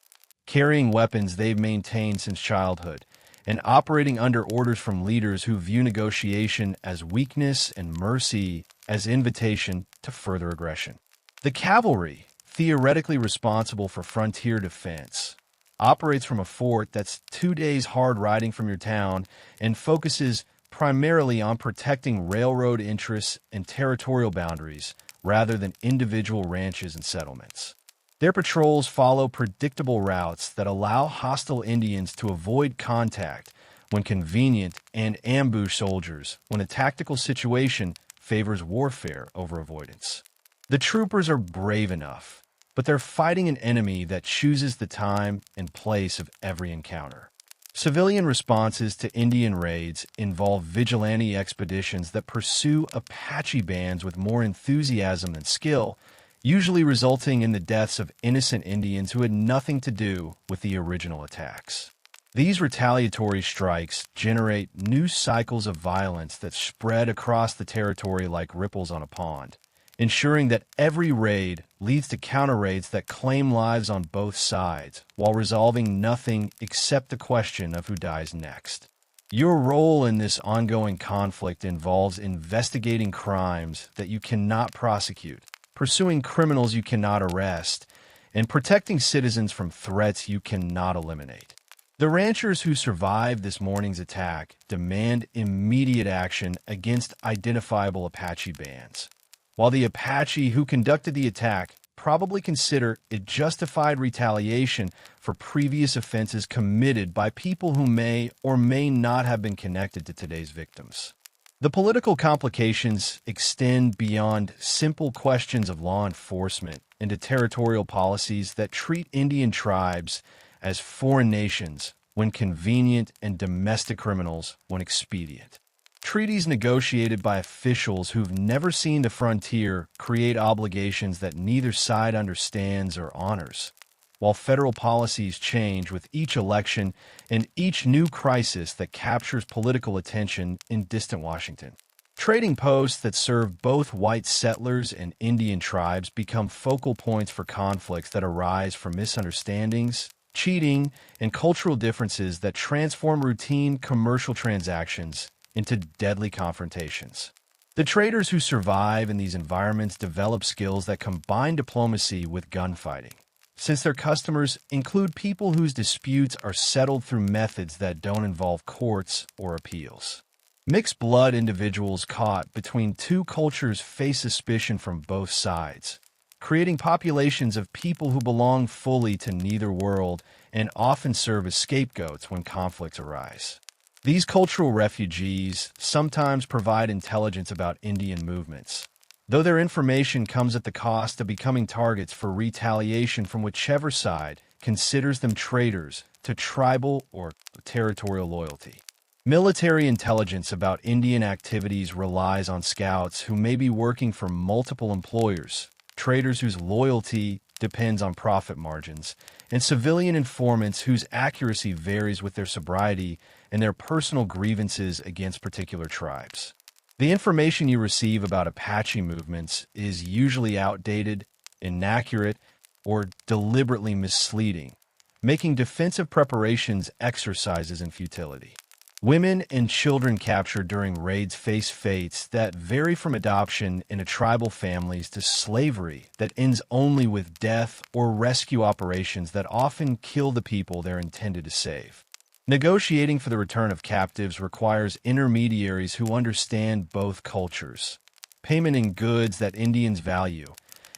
carrying weapons they've maintained since childhood, and operating under orders from leaders who view negotiation as weakness and mercy as invitation to further aggression. The cavalry, theoretically responsible for frontier defense, operates from a fort that's 2 days hard riding from your town and focuses primarily on protecting railroad interests and territorial boundaries rather than individual ranches and settlements. Their patrols follow predictable routes that allow hostile Indians to avoid contact when convenient and ambush soldiers when a tactical situation favors warfare over avoidance. The troopers are brave enough, but they're fighting an enemy that chooses the time and place of every encounter. Civilian responses to Indian raids involve vigilante expeditions that pursue Apache bands with more enthusiasm than skill, usually resulting in the deaths of innocent Indians who had nothing to do with the original attacks. These retaliatory strikes generate new cycles of violence that spread across the territory like ripples on a pond, ensuring that every raid leads to counter-raids that claim lives on both sides, while resolving nothing except the question of who dies next. Your role in this ongoing conflict involves investigating crimes that you cannot prosecute, pursuing criminals you cannot arrest, and protecting citizens from threats you cannot eliminate. The ranchers who survived this morning's attack demand immediate action against identifiable Apache bands, while the Apache who conducted the attack probably consider it justified retaliation for previous offenses committed by people who may or may not have been connected to today's victims. The political complications extend beyond simple questions of law enforcement into territorial policies that treat Indian tribes as foreign nations when convenient and domestic criminals when expedient. Treaties negotiated by officials who've never seen the frontier create obligations that neither side understands or honors, while federal policies change with each election and each new crisis that captures political attention in distant Washington. Trading posts that serve both white settlers and Indian tribes become focal points for conflicts that arise from misunderstandings, cheating, and cultural differences that transform routine commercial transactions into deadly confrontations. The traders who survive in these environments develop skills that combine diplomacy with gunfighting, since their customers include people whose disputes are settled through methods that don't involve courts or appeals. Mixed-blood individuals caught between two cultures face suspicion from both sides, creating populations of people who belong fully to neither world and often serve as scapegoats when conflicts arise. These cultural refugees sometimes provide intelligence about Indian movements, though their information comes at the cost of becoming targets for retaliation from whichever side considers them traitors to tribal or territorial loyalty. Military intelligence about Indian activities relies on scouts who may be working for multiple employers, traders whose loyalty depends on profit margins, and civilian informants whose accuracy varies with their sobriety and their personal grievances against particular tribes. The information you receive about Apache movements is usually outdated, inaccurate, or deliberately misleading, making defensive preparations exercises in futility. Women and children captured during raids face fates that vary from adoption into tribal families to slavery that ends only with death or rescue operations that often kill the people they're intended to save. Negotiating for the return of captives requires intermediaries who understand both cultures, payment in goods that Indians value,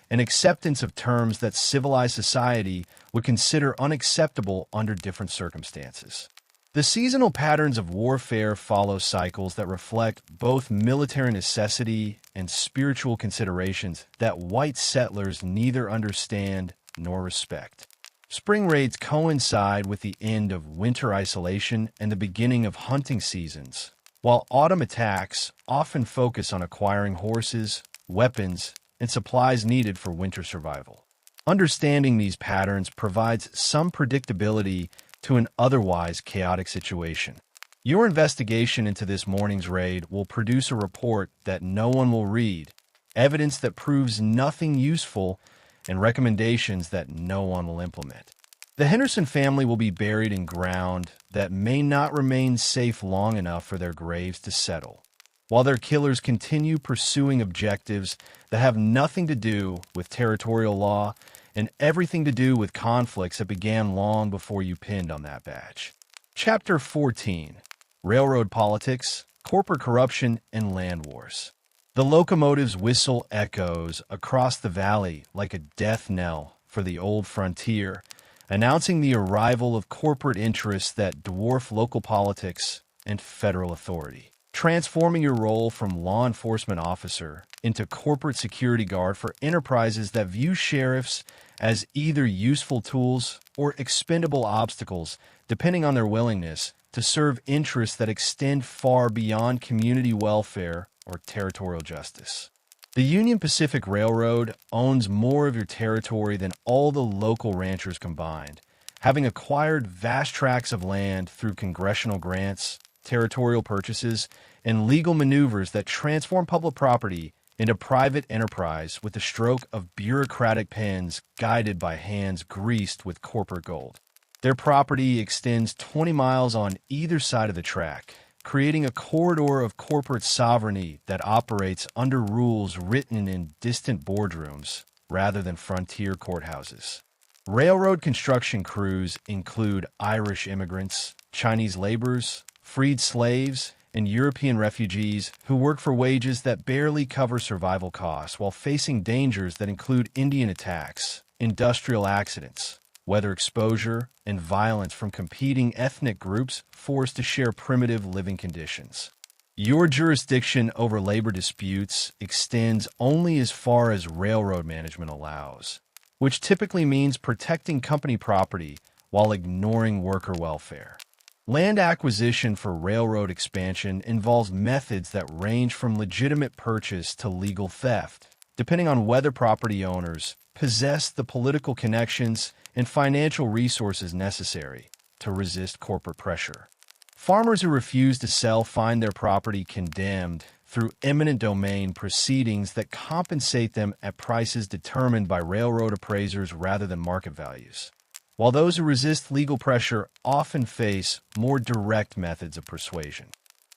and acceptance of terms that civilized society would consider unacceptable under different circumstances. The seasonal patterns of warfare follow cycles that reflect both military necessity and spiritual considerations that white settlers neither understand nor respect. Spring raids coincide with the end of winter isolation and the beginning of hunting seasons, while autumn attacks often focus on acquiring horses, weapons, and supplies needed for winter survival. Understanding these patterns provides some predictability to an otherwise chaotic situation. Your investigation into this morning's raid will produce a report that no one will read, evidence that proves nothing useful, and recommendations that no one will implement. The Henderson family will be buried in ground that may not remain safe long enough for their graves to settle, while their killers continue pursuing objectives that have nothing to do with territorial law and everything to do with conflicts that began long before you pinned on that badge. Chapter 14: Railroad Politics, Corporate Corruption, and Land Wars. The locomotive's whistle echoes across the valley like a death knell for the old frontier, announcing the arrival of corporate interests that dwarf local politics and federal authority, transforming your role from law enforcement officer into corporate security guard for enterprises that view sheriffs as either useful tools or expendable obstacles, depending on their willingness to serve interests that extend far beyond community welfare or territorial justice. The Union Pacific Railroad owns more of your territory than all the local ranchers combined, having acquired vast tracts of land through congressional grants, territorial purchases, and legal maneuvers that transform public property into private enterprise with the stroke of bureaucratic pens guided by hands greased with corporate gold. Their property extends 20 miles on either side of the track, creating a corridor of corporate sovereignty that operates under rules written in distant boardrooms rather than frontier courthouses. Railroad construction crews include Irish immigrants, Chinese laborers, freed slaves, and European refugees who work for wages that barely cover survival costs while facing dangers that include Indian attacks, industrial accidents, weather exposure, and violence from competing ethnic groups forced to share primitive living conditions. Your jurisdiction over labor disputes extends only as far as railroad management allows, which typically means protecting company property while ignoring worker welfare. Land acquisition for railroad expansion involves methods that range from legitimate purchase to legal theft, depending on whether property owners possess the political connections and financial resources necessary to resist corporate pressure. Farmers who refuse to sell find their property condemned through eminent domain proceedings that compensate them at prices determined by railroad appraisers rather than market values, while those who resist legal pressure often face more direct methods of persuasion.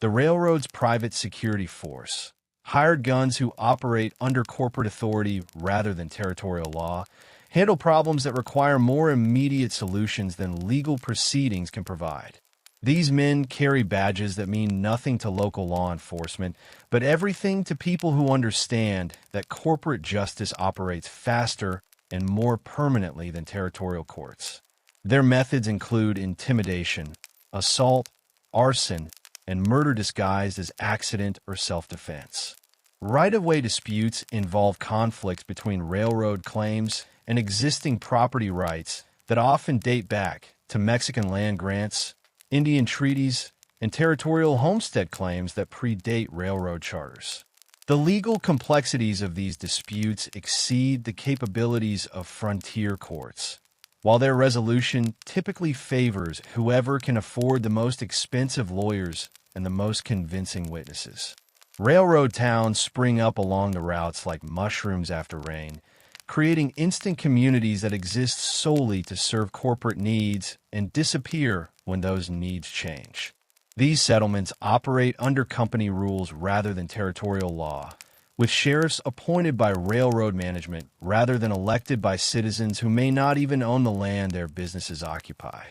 The railroad's private security force, hired guns who operate under corporate authority rather than territorial law, handle problems that require more immediate solutions than legal proceedings can provide. These men carry badges that mean nothing to local law enforcement, but everything to people who understand that corporate justice operates faster and more permanently than territorial courts. Their methods include intimidation, assault, arson, and murder disguised as accident or self-defense. Right-of-way disputes involve conflicts between railroad claims and existing property rights that often date back to Mexican land grants, Indian treaties, and territorial homestead claims that predate railroad charters. The legal complexities of these disputes exceed the capabilities of frontier courts, while their resolution typically favors whoever can afford the most expensive lawyers and the most convincing witnesses. Railroad towns spring up along the routes like mushrooms after rain, creating instant communities that exist solely to serve corporate needs and disappear when those needs change. These settlements operate under company rules rather than territorial law, with sheriffs appointed by railroad management rather than elected by citizens who may not even own the land their businesses occupy.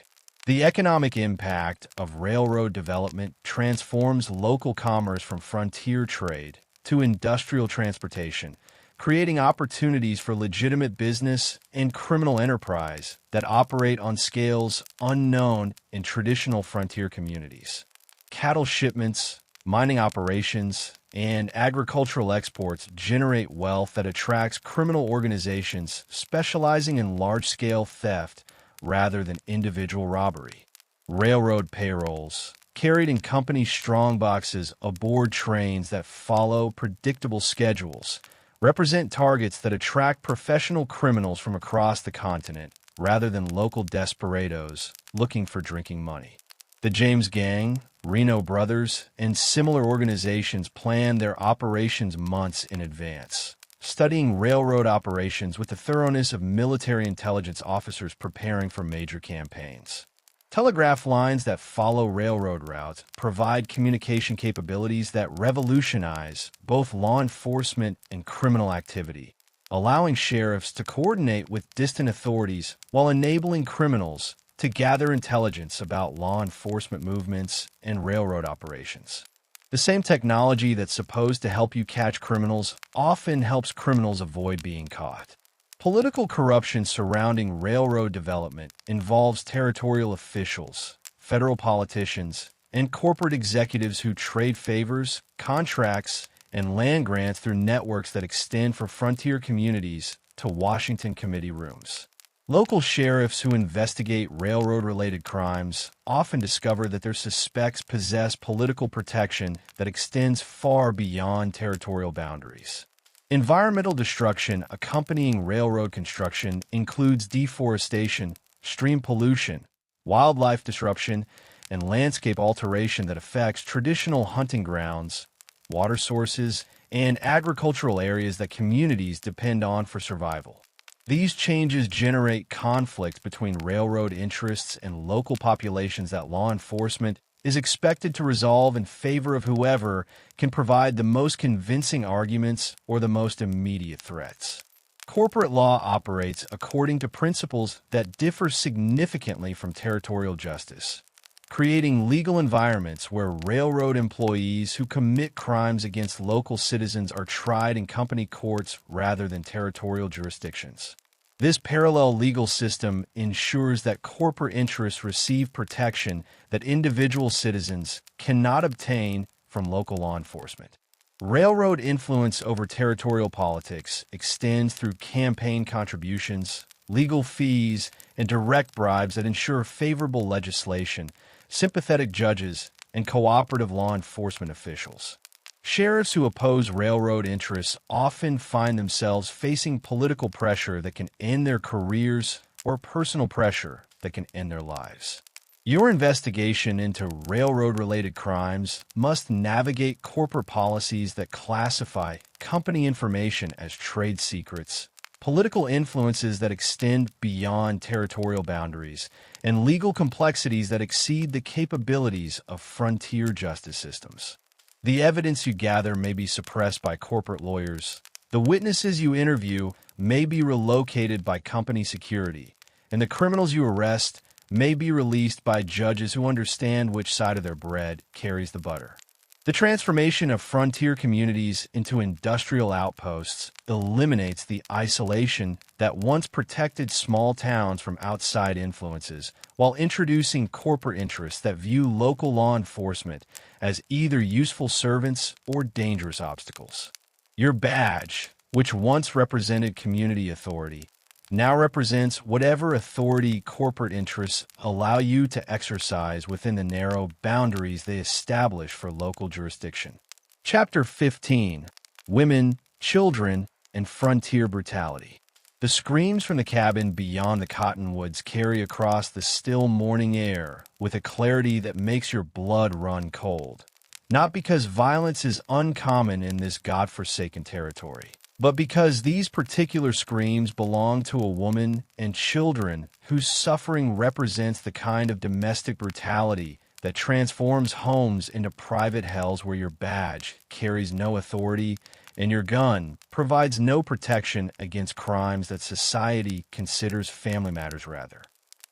The economic impact of railroad development transforms local commerce from frontier trade to industrial transportation, creating opportunities for legitimate business and criminal enterprise that operate on scales unknown in traditional frontier communities. Cattle shipments, mining operations, and agricultural exports generate wealth that attracts criminal organizations specializing in large-scale theft rather than individual robbery. Railroad payrolls, carried in company strongboxes aboard trains that follow predictable schedules, represent targets that attract professional criminals from across the continent rather than local desperados looking for drinking money. The James Gang, Reno Brothers, and similar organizations plan their operations months in advance, studying railroad operations with the thoroughness of military intelligence officers preparing for major campaigns. Telegraph lines that follow railroad routes provide communication capabilities that revolutionize both law enforcement and criminal activity, allowing sheriffs to coordinate with distant authorities while enabling criminals to gather intelligence about law enforcement movements and railroad operations. The same technology that's supposed to help you catch criminals often helps criminals avoid being caught. Political corruption surrounding railroad development involves territorial officials, federal politicians, and corporate executives who trade favors, contracts, and land grants through networks that extend from frontier communities to Washington committee rooms. Local sheriffs who investigate railroad-related crimes often discover that their suspects possess political protection that extends far beyond territorial boundaries. Environmental destruction accompanying railroad construction includes deforestation, stream pollution, wildlife disruption, and landscape alteration that affects traditional hunting grounds, water sources, and agricultural areas that communities depend on for survival. These changes generate conflict between railroad interests and local populations that law enforcement is expected to resolve in favor of whoever can provide the most convincing arguments or the most immediate threats. Corporate law operates according to principles that differ significantly from territorial justice, creating legal environments where railroad employees who commit crimes against local citizens are tried in company courts rather than territorial jurisdictions. This parallel legal system ensures that corporate interests receive protection that individual citizens cannot obtain from local law enforcement. Railroad influence over territorial politics extends through campaign contributions, legal fees, and direct bribes that ensure favorable legislation, sympathetic judges, and cooperative law enforcement officials. Sheriffs who oppose railroad interests often find themselves facing political pressure that can end their careers or personal pressure that can end their lives. Your investigation into railroad-related crimes must navigate corporate policies that classify company information as trade secrets, political influences that extend beyond territorial boundaries, and legal complexities that exceed the capabilities of frontier justice systems. The evidence you gather may be suppressed by corporate lawyers. The witnesses you interview may be relocated by company security, and the criminals you arrest may be released by judges who understand which side of their bread carries the butter. The transformation of frontier communities into industrial outposts eliminates the isolation that once protected small towns from outside influences, while introducing corporate interests that view local law enforcement as either useful servants or dangerous obstacles. Your badge, which once represented community authority, now represents whatever authority corporate interests allow you to exercise within the narrow boundaries they establish for local jurisdiction. Chapter 15: Women, Children, and Frontier Brutality. The screams from the cabin beyond the cottonwoods carry across the still morning air with a clarity that makes your blood run cold. Not because violence is uncommon in this godforsaken territory, but because these particular screams belong to a woman and children whose suffering represents the kind of domestic brutality that transforms homes into private hells where your badge carries no authority and your gun provides no protection against crimes that society considers family matters rather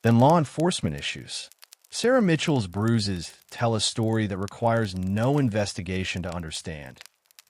than law enforcement issues. Sarah Mitchell's bruises tell a story that requires no investigation to understand.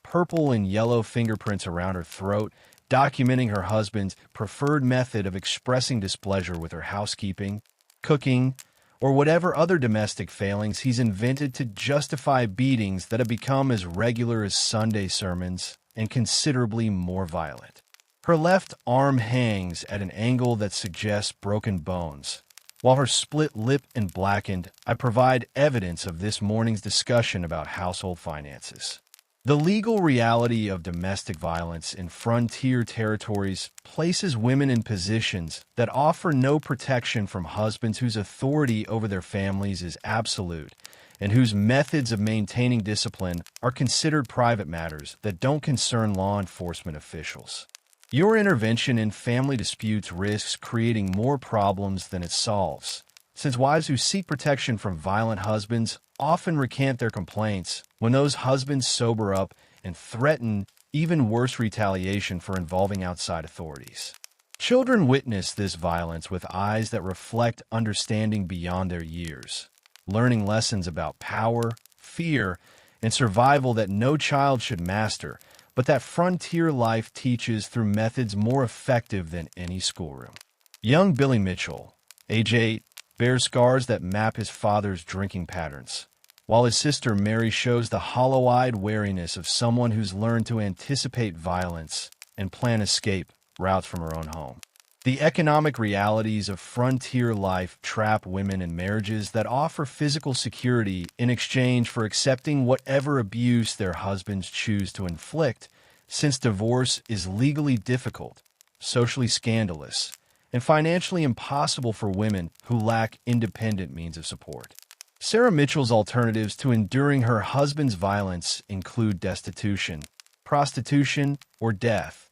Purple and yellow fingerprints around her throat, documenting her husband's preferred method of expressing displeasure with her housekeeping, cooking, or whatever other domestic failings he's invented to justify beatings that have become as regular as Sunday sermons and considerably more violent. Her left arm hangs at an angle that suggests broken bones. While her split lip and blackened, I provide evidence of this morning's discussion about household finances. The legal reality of domestic violence in frontier territories places women in positions that offer no protection from husbands whose authority over their families is absolute and whose methods of maintaining discipline are considered private matters that don't concern law enforcement officials. Your intervention in family disputes risks creating more problems than it solves, since wives who seek protection from violent husbands often recant their complaints when those husbands sober up and threaten even worse retaliation for involving outside authorities. Children witness this violence with eyes that reflect understanding beyond their years, learning lessons about power, fear, and survival that no child should master, but that frontier life teaches through methods more effective than any schoolroom. Young Billy Mitchell, age 8, bears scars that map his father's drinking patterns, while his sister Mary shows the hollow-eyed wariness of someone who's learned to anticipate violence and plan escape routes from her own home. The economic realities of frontier life trap women in marriages that offer physical security in exchange for accepting whatever abuse their husbands choose to inflict, since divorce is legally difficult, socially scandalous, and financially impossible for women who lack independent means of support. Sarah Mitchell's alternatives to enduring her husband's violence include destitution, prostitution, or death,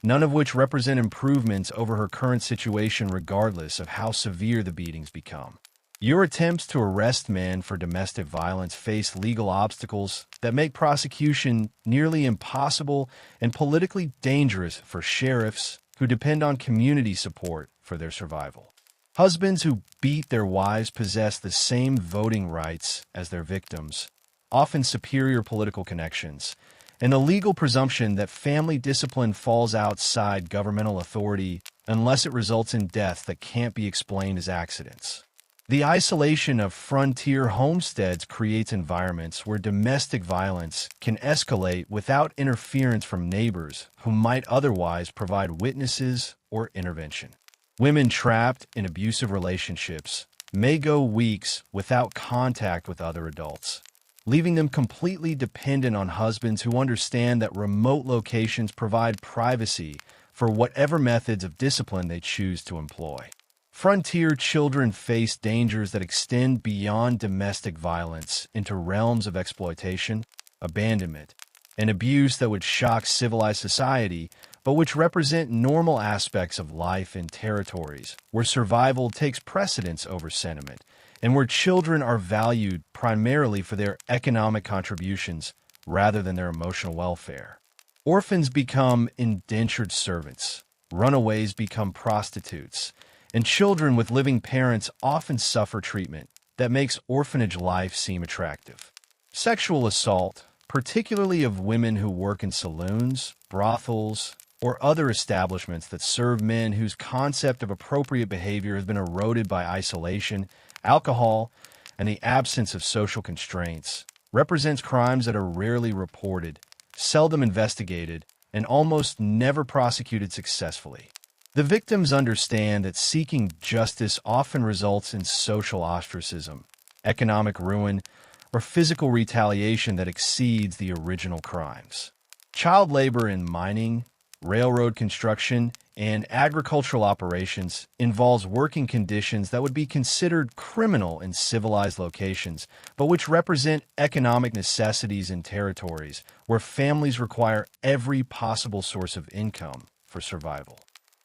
none of which represent improvements over her current situation regardless of how severe the beatings become. Your attempts to arrest men for domestic violence face legal obstacles that make prosecution nearly impossible and politically dangerous for sheriffs who depend on community support for their survival. Husbands who beat their wives possess the same voting rights as their victims, often superior political connections, and the legal presumption that family discipline falls outside governmental authority unless it results in death that can't be explained as accidents. The isolation of frontier homesteads creates environments where domestic violence can escalate without interference from neighbors who might otherwise provide witnesses or intervention. Women trapped in abusive relationships may go weeks without contact with other adults, leaving them completely dependent on husbands who understand that remote locations provide privacy for whatever methods of discipline they choose to employ. Frontier children face dangers that extend beyond domestic violence into realms of exploitation, abandonment, and abuse that would shock civilized society, but which represent normal aspects of life in territories where survival takes precedence over sentiment, and where children are valued primarily for their economic contributions rather than their emotional welfare. Orphans become indentured servants, runaways become prostitutes, and children with living parents often suffer treatment that makes orphanage life seem attractive. Sexual assault, particularly of women who work in saloons, brothels, or other establishments that serve men whose concept of appropriate behavior has been eroded by isolation, alcohol, and the absence of social constraints, represents crimes that are rarely reported, seldom investigated, and almost never prosecuted successfully. The victims understand that seeking justice often results in social ostracism, economic ruin, or physical retaliation that exceeds the original crimes. Child labor in mining, railroad construction, and agricultural operations involves working conditions that would be considered criminal in civilized locations, but which represent economic necessities in territories where families require every possible source of income for survival.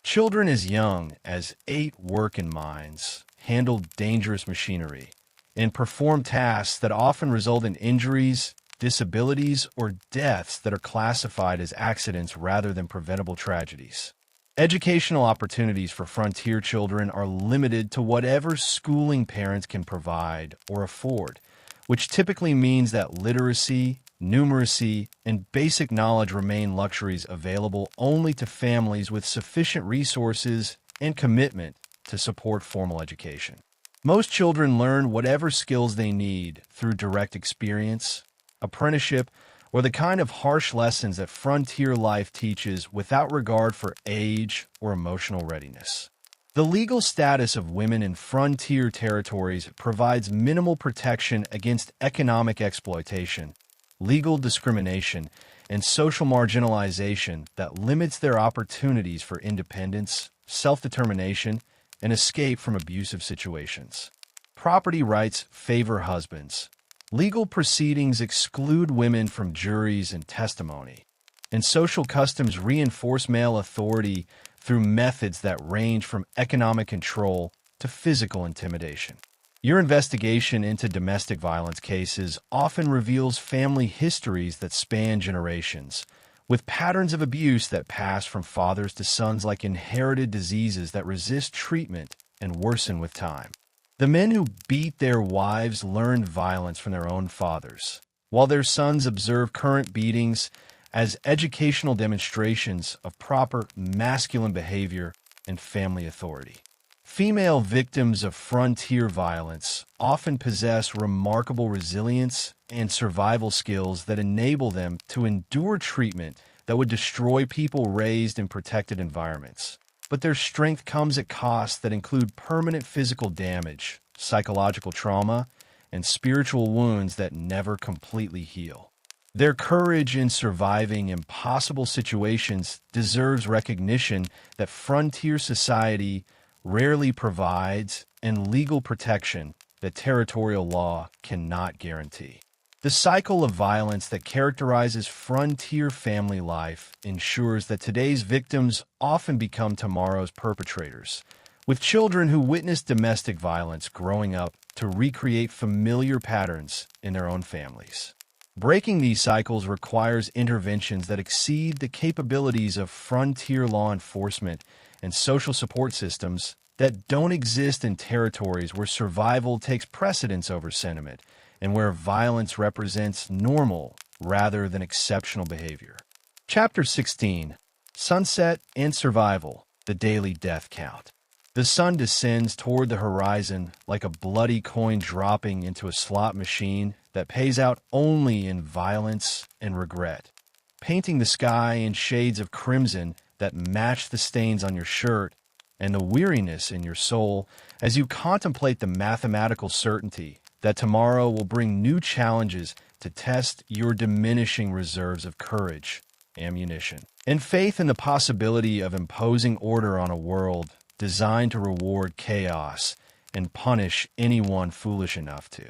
Children as young as 8 work in mines, handle dangerous machinery, and perform tasks that often result in injuries, disabilities, or deaths that are classified as accidents rather than preventable tragedies. Educational opportunities for frontier children are limited to whatever schooling parents can provide or afford, which typically means that literacy, numeracy, and basic knowledge remain luxuries available only to families with sufficient resources and commitment to support formal education. Most children learn whatever skills they need through direct experience, apprenticeship, or the kind of harsh lessons that frontier life teaches without regard for age or emotional readiness. The legal status of women in frontier territories provides minimal protection against economic exploitation, legal discrimination, and social marginalization that limits their opportunities for independence, self-determination, and escape from abusive situations. Property rights favor husbands. Legal proceedings exclude women from juries and testimony, and social customs reinforce male authority through methods that range from economic control to physical intimidation. Your investigation into domestic violence cases often reveals family histories that span generations, with patterns of abuse that pass from fathers to sons like inherited diseases that resist treatment and worsen with time. The men who beat their wives learned violence from their own fathers, while their sons observe current beatings as educational demonstrations of proper masculine behavior and family authority. Female victims of frontier violence often possess remarkable resilience and survival skills that enable them to endure treatment that would destroy people raised in protected environments. But their strength comes at costs that include permanent physical damage, psychological trauma, and spiritual wounds that never completely heal. Their courage in surviving impossible situations deserves recognition that frontier society rarely provides and legal protection that territorial law cannot guarantee. The cycle of violence that characterizes frontier family life ensures that today's victims often become tomorrow's perpetrators, with children who witness domestic violence growing up to recreate familiar patterns in their own families. Breaking these cycles requires interventions that exceed the capabilities of frontier law enforcement and social support systems that don't exist in territories where survival takes precedence over sentiment and where violence represents normal rather than exceptional behavior. Chapter 16: Sunset and Survival, the Daily Death Count. The sun descends toward the horizon like a bloody coin dropping into a slot machine that pays out only in violence and regret, painting the sky in shades of crimson that match the stains on your shirt and the weariness in your soul as you contemplate the mathematical certainty that tomorrow will bring new challenges to test your diminishing reserves of courage, ammunition, and faith in the possibility of imposing order on a world designed to reward chaos and punish anyone foolish enough to.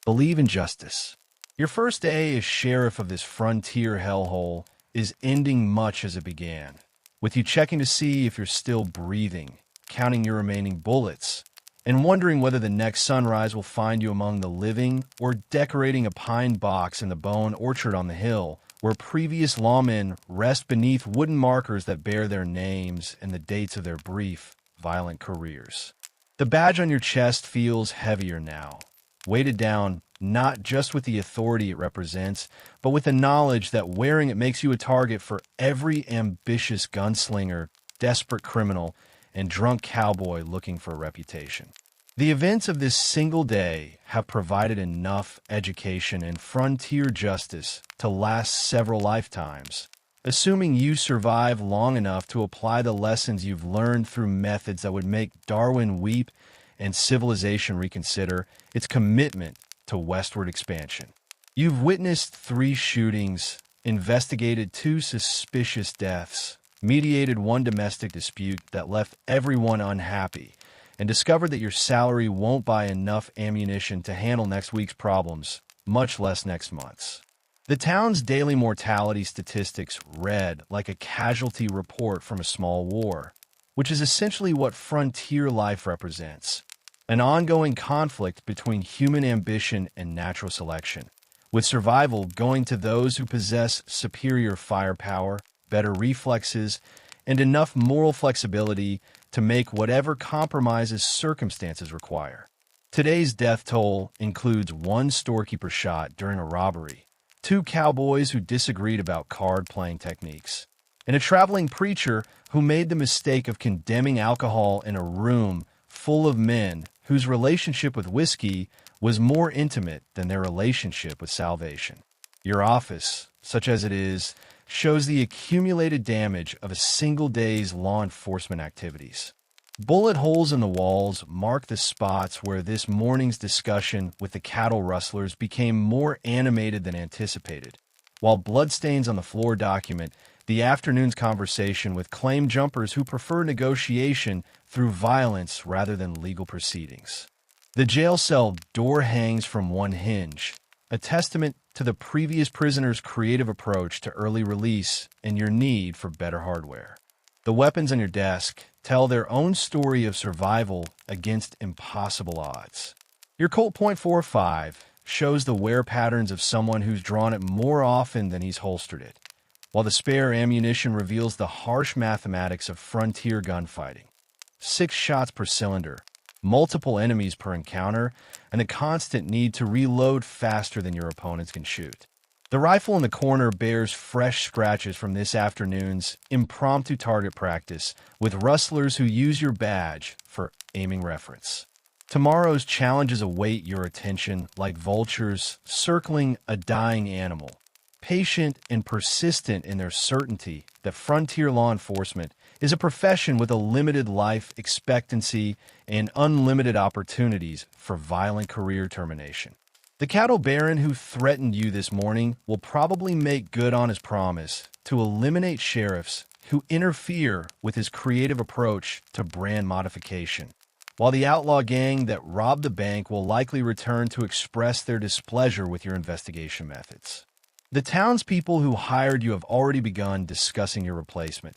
Believe in justice. Your first day as sheriff of this frontier hellhole is ending much as it began, with you checking to see if you're still breathing, counting your remaining bullets, and wondering whether the next sunrise will find you among the living or decorating a pine box in the Bone Orchard on the hill, where previous lawmen rest beneath wooden markers that bear their names and the dates of their brief, violent careers. The badge on your chest feels heavier now, weighted down not just with the authority it represents, but with the knowledge that wearing it makes you a target for every ambitious gunslinger, desperate criminal, and drunk cowboy looking for a reputation. The events of this single day have provided enough education and frontier justice to last several lifetimes, assuming you survive long enough to apply the lessons you've learned through methods that would make Darwin weep and civilization reconsider its commitment to westward expansion. You've witnessed 3 shootings, investigated 2 suspicious deaths, mediated 1 domestic dispute that left everyone unhappy, and discovered that your salary won't buy enough ammunition to handle next week's problems, much less next month's. The town's daily mortality statistics read like a casualty report from a small war, which is essentially what frontier life represents: an ongoing conflict between human ambition and natural selection, with survival going to those who possess superior firepower, better reflexes, and enough moral flexibility to make whatever compromises circumstances require. Today's death toll includes 1 storekeeper shot during a robbery, 2 cowboys who disagreed about card-playing techniques, and a traveling preacher who made the mistake of condemning alcohol in a room full of men whose relationship with whiskey was more intimate than their relationship with salvation. Your office, such as it is, shows the accumulated damage of a single day's law enforcement activities. Bullet holes in the walls mark the spots where this morning's discussion with the cattle rustlers became more animated than anticipated, while bloodstains on the floor document the afternoon's conversation with claim jumpers who prefer negotiation through violence rather than legal proceedings. The jail cell door hangs from 1 hinge, a testament to the previous prisoner's creative approach to early release and your need for better hardware. The weapons on your desk tell their own story of survival against impossible odds. Your Colt .45 shows the wear patterns of someone who's drawn it more often than he's holstered it, while the spare ammunition reveals the harsh mathematics of frontier gunfighting. 6 shots per cylinder, multiple enemies per encounter, and the constant need to reload faster than your opponents can shoot. The rifle in the corner bears fresh scratches from this afternoon's impromptu target practice with rustlers who use your badge for aiming reference. Tomorrow's challenges await your attention like vultures circling a dying animal, patient and persistent in their certainty that frontier law enforcement is a profession with a limited life expectancy and unlimited opportunities for violent career termination. The cattle baron who threatened you this morning will probably make good on his promise to eliminate sheriffs who interfere with his creative approach to brand modification, while the outlaw gang that robbed the bank will likely return to express their displeasure with your investigation methods. The townspeople who hired you have already begun discussing your replacement,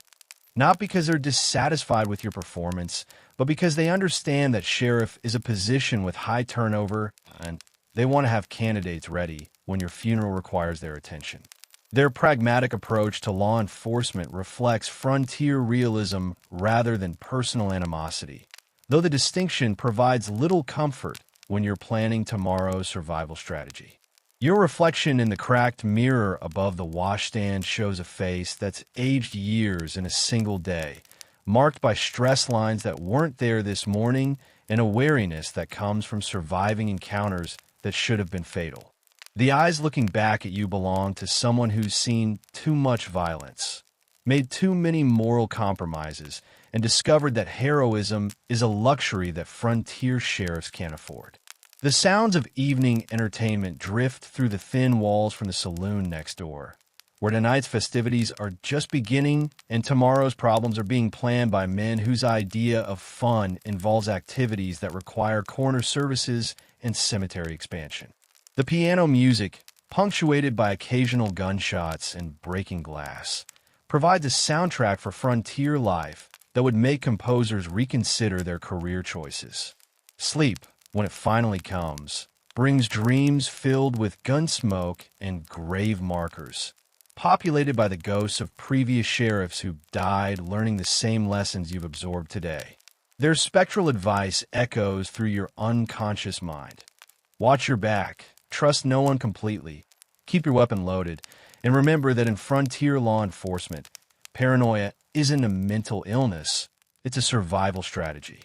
not because they're dissatisfied with your performance, but because they understand that sheriff is a position with high turnover and they want to have candidates ready when your funeral requires their attention. Their pragmatic approach to law enforcement reflects frontier realism rather than personal animosity, though the distinction provides little comfort when you're planning tomorrow's survival strategy. Your reflection in the cracked mirror above the washstand shows a face that's aged years in a single day, marked by stress lines that weren't there this morning and a wariness that comes from surviving encounters that should have been fatal. The eyes looking back at you belong to someone who's seen too much violence, made too many moral compromises, and discovered that heroism is a luxury that frontier sheriffs can't afford. The sounds of evening entertainment drift through the thin walls from the saloon next door, where tonight's festivities are just beginning and tomorrow's problems are being planned by men whose idea of fun involves activities that require corner services and cemetery expansion. The piano music, punctuated by occasional gunshots and breaking glass, provides a soundtrack for frontier life that would make composers reconsider their career choices. Sleep, when it finally comes, brings dreams filled with gun smoke and grave markers, populated by the ghosts of previous sheriffs who died learning the same lessons you've absorbed today. Their spectral advice echoes through your unconscious mind. Watch your back, trust no one completely, keep your weapon loaded, and remember that in frontier law enforcement, paranoia isn't a mental illness, it's a survival strategy.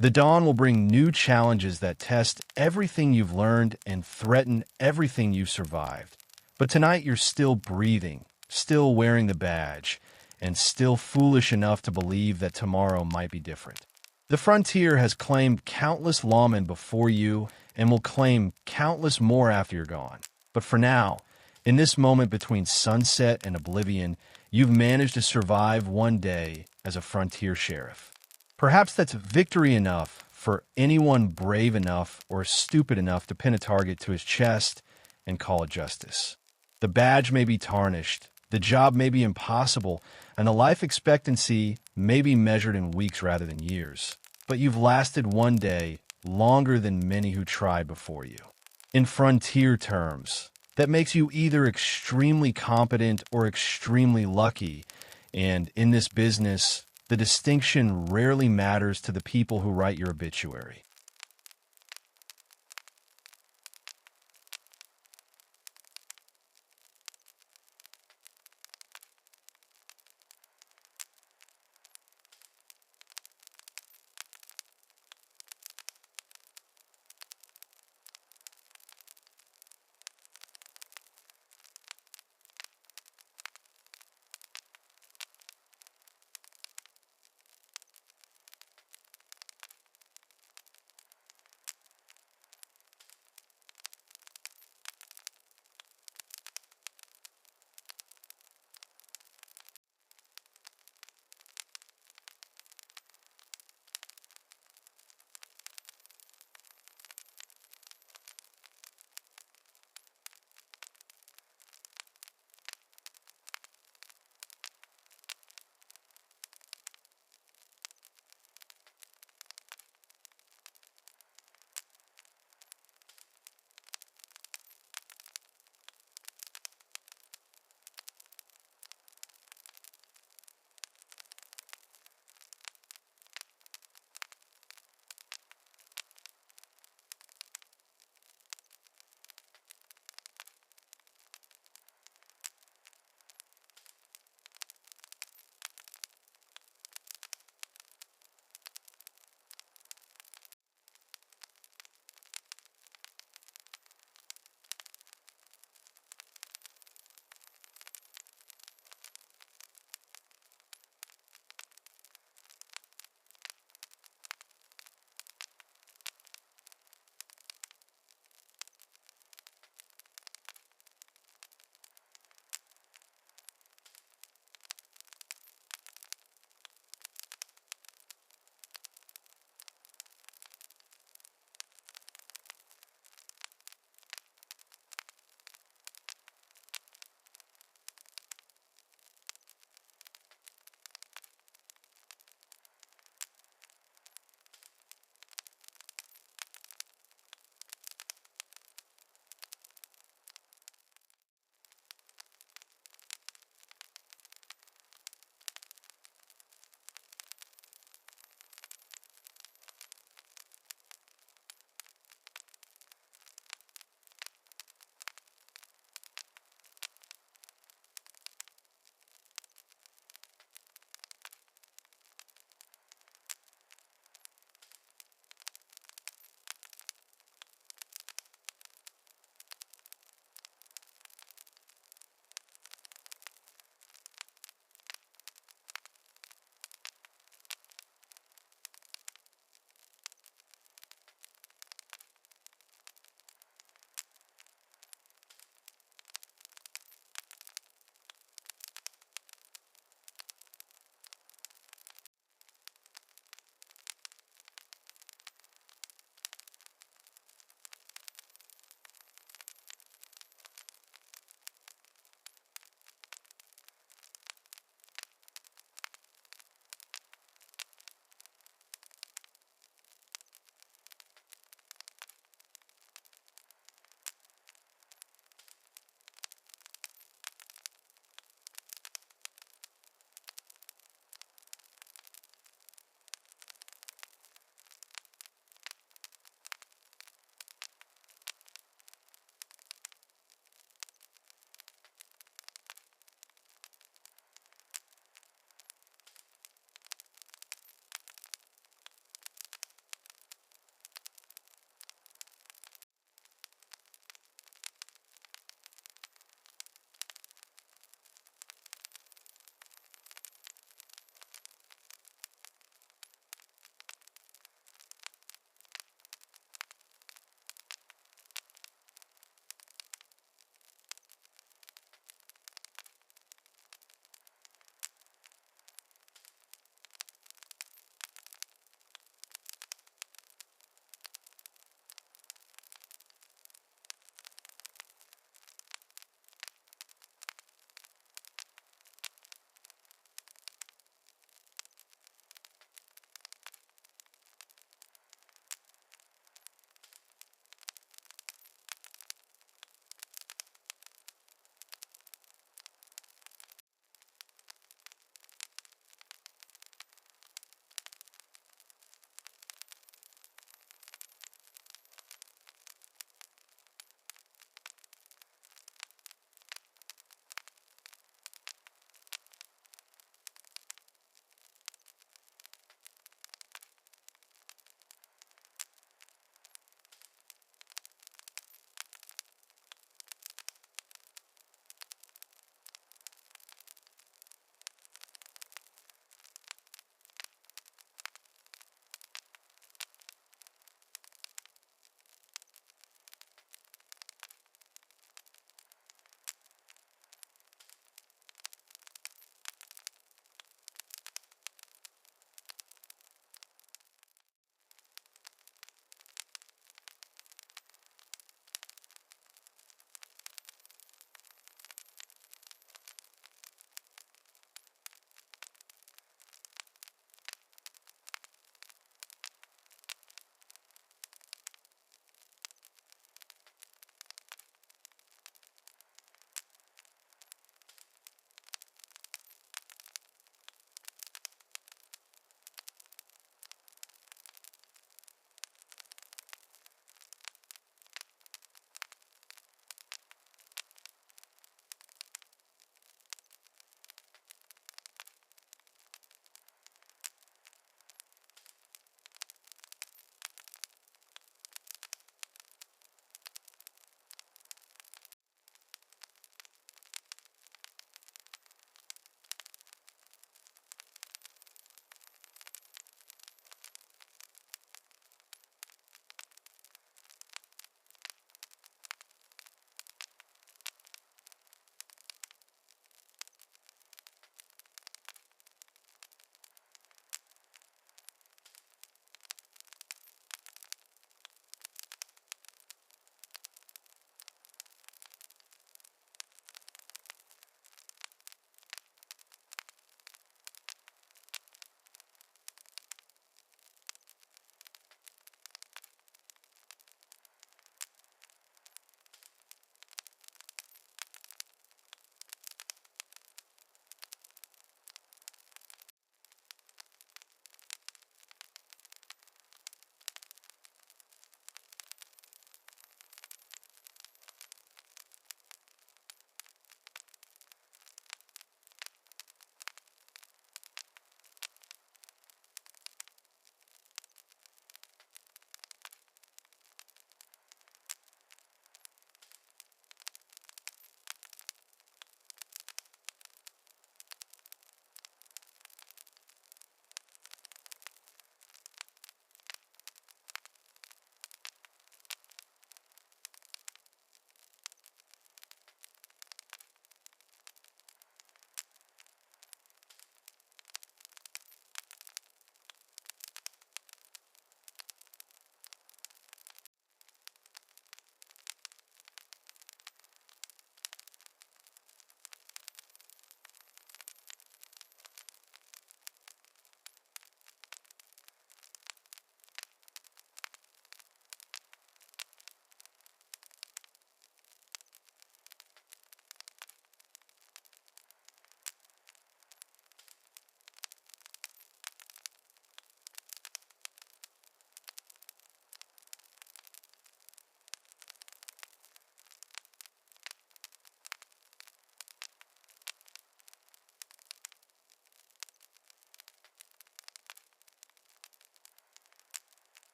The dawn will bring new challenges that test everything you've learned and threaten everything you've survived. But tonight you're still breathing, still wearing the badge, and still foolish enough to believe that tomorrow might be different. The frontier has claimed countless lawmen before you and will claim countless more after you're gone. But for now, in this moment between sunset and oblivion, you've managed to survive one day as a frontier sheriff. Perhaps that's victory enough for anyone brave enough or stupid enough to pin a target to his chest and call it justice. The badge may be tarnished, the job may be impossible, and the life expectancy may be measured in weeks rather than years. But you've lasted one day longer than many who tried before you. In frontier terms, that makes you either extremely competent or extremely lucky, and in this business, the distinction rarely matters to the people who write your obituary.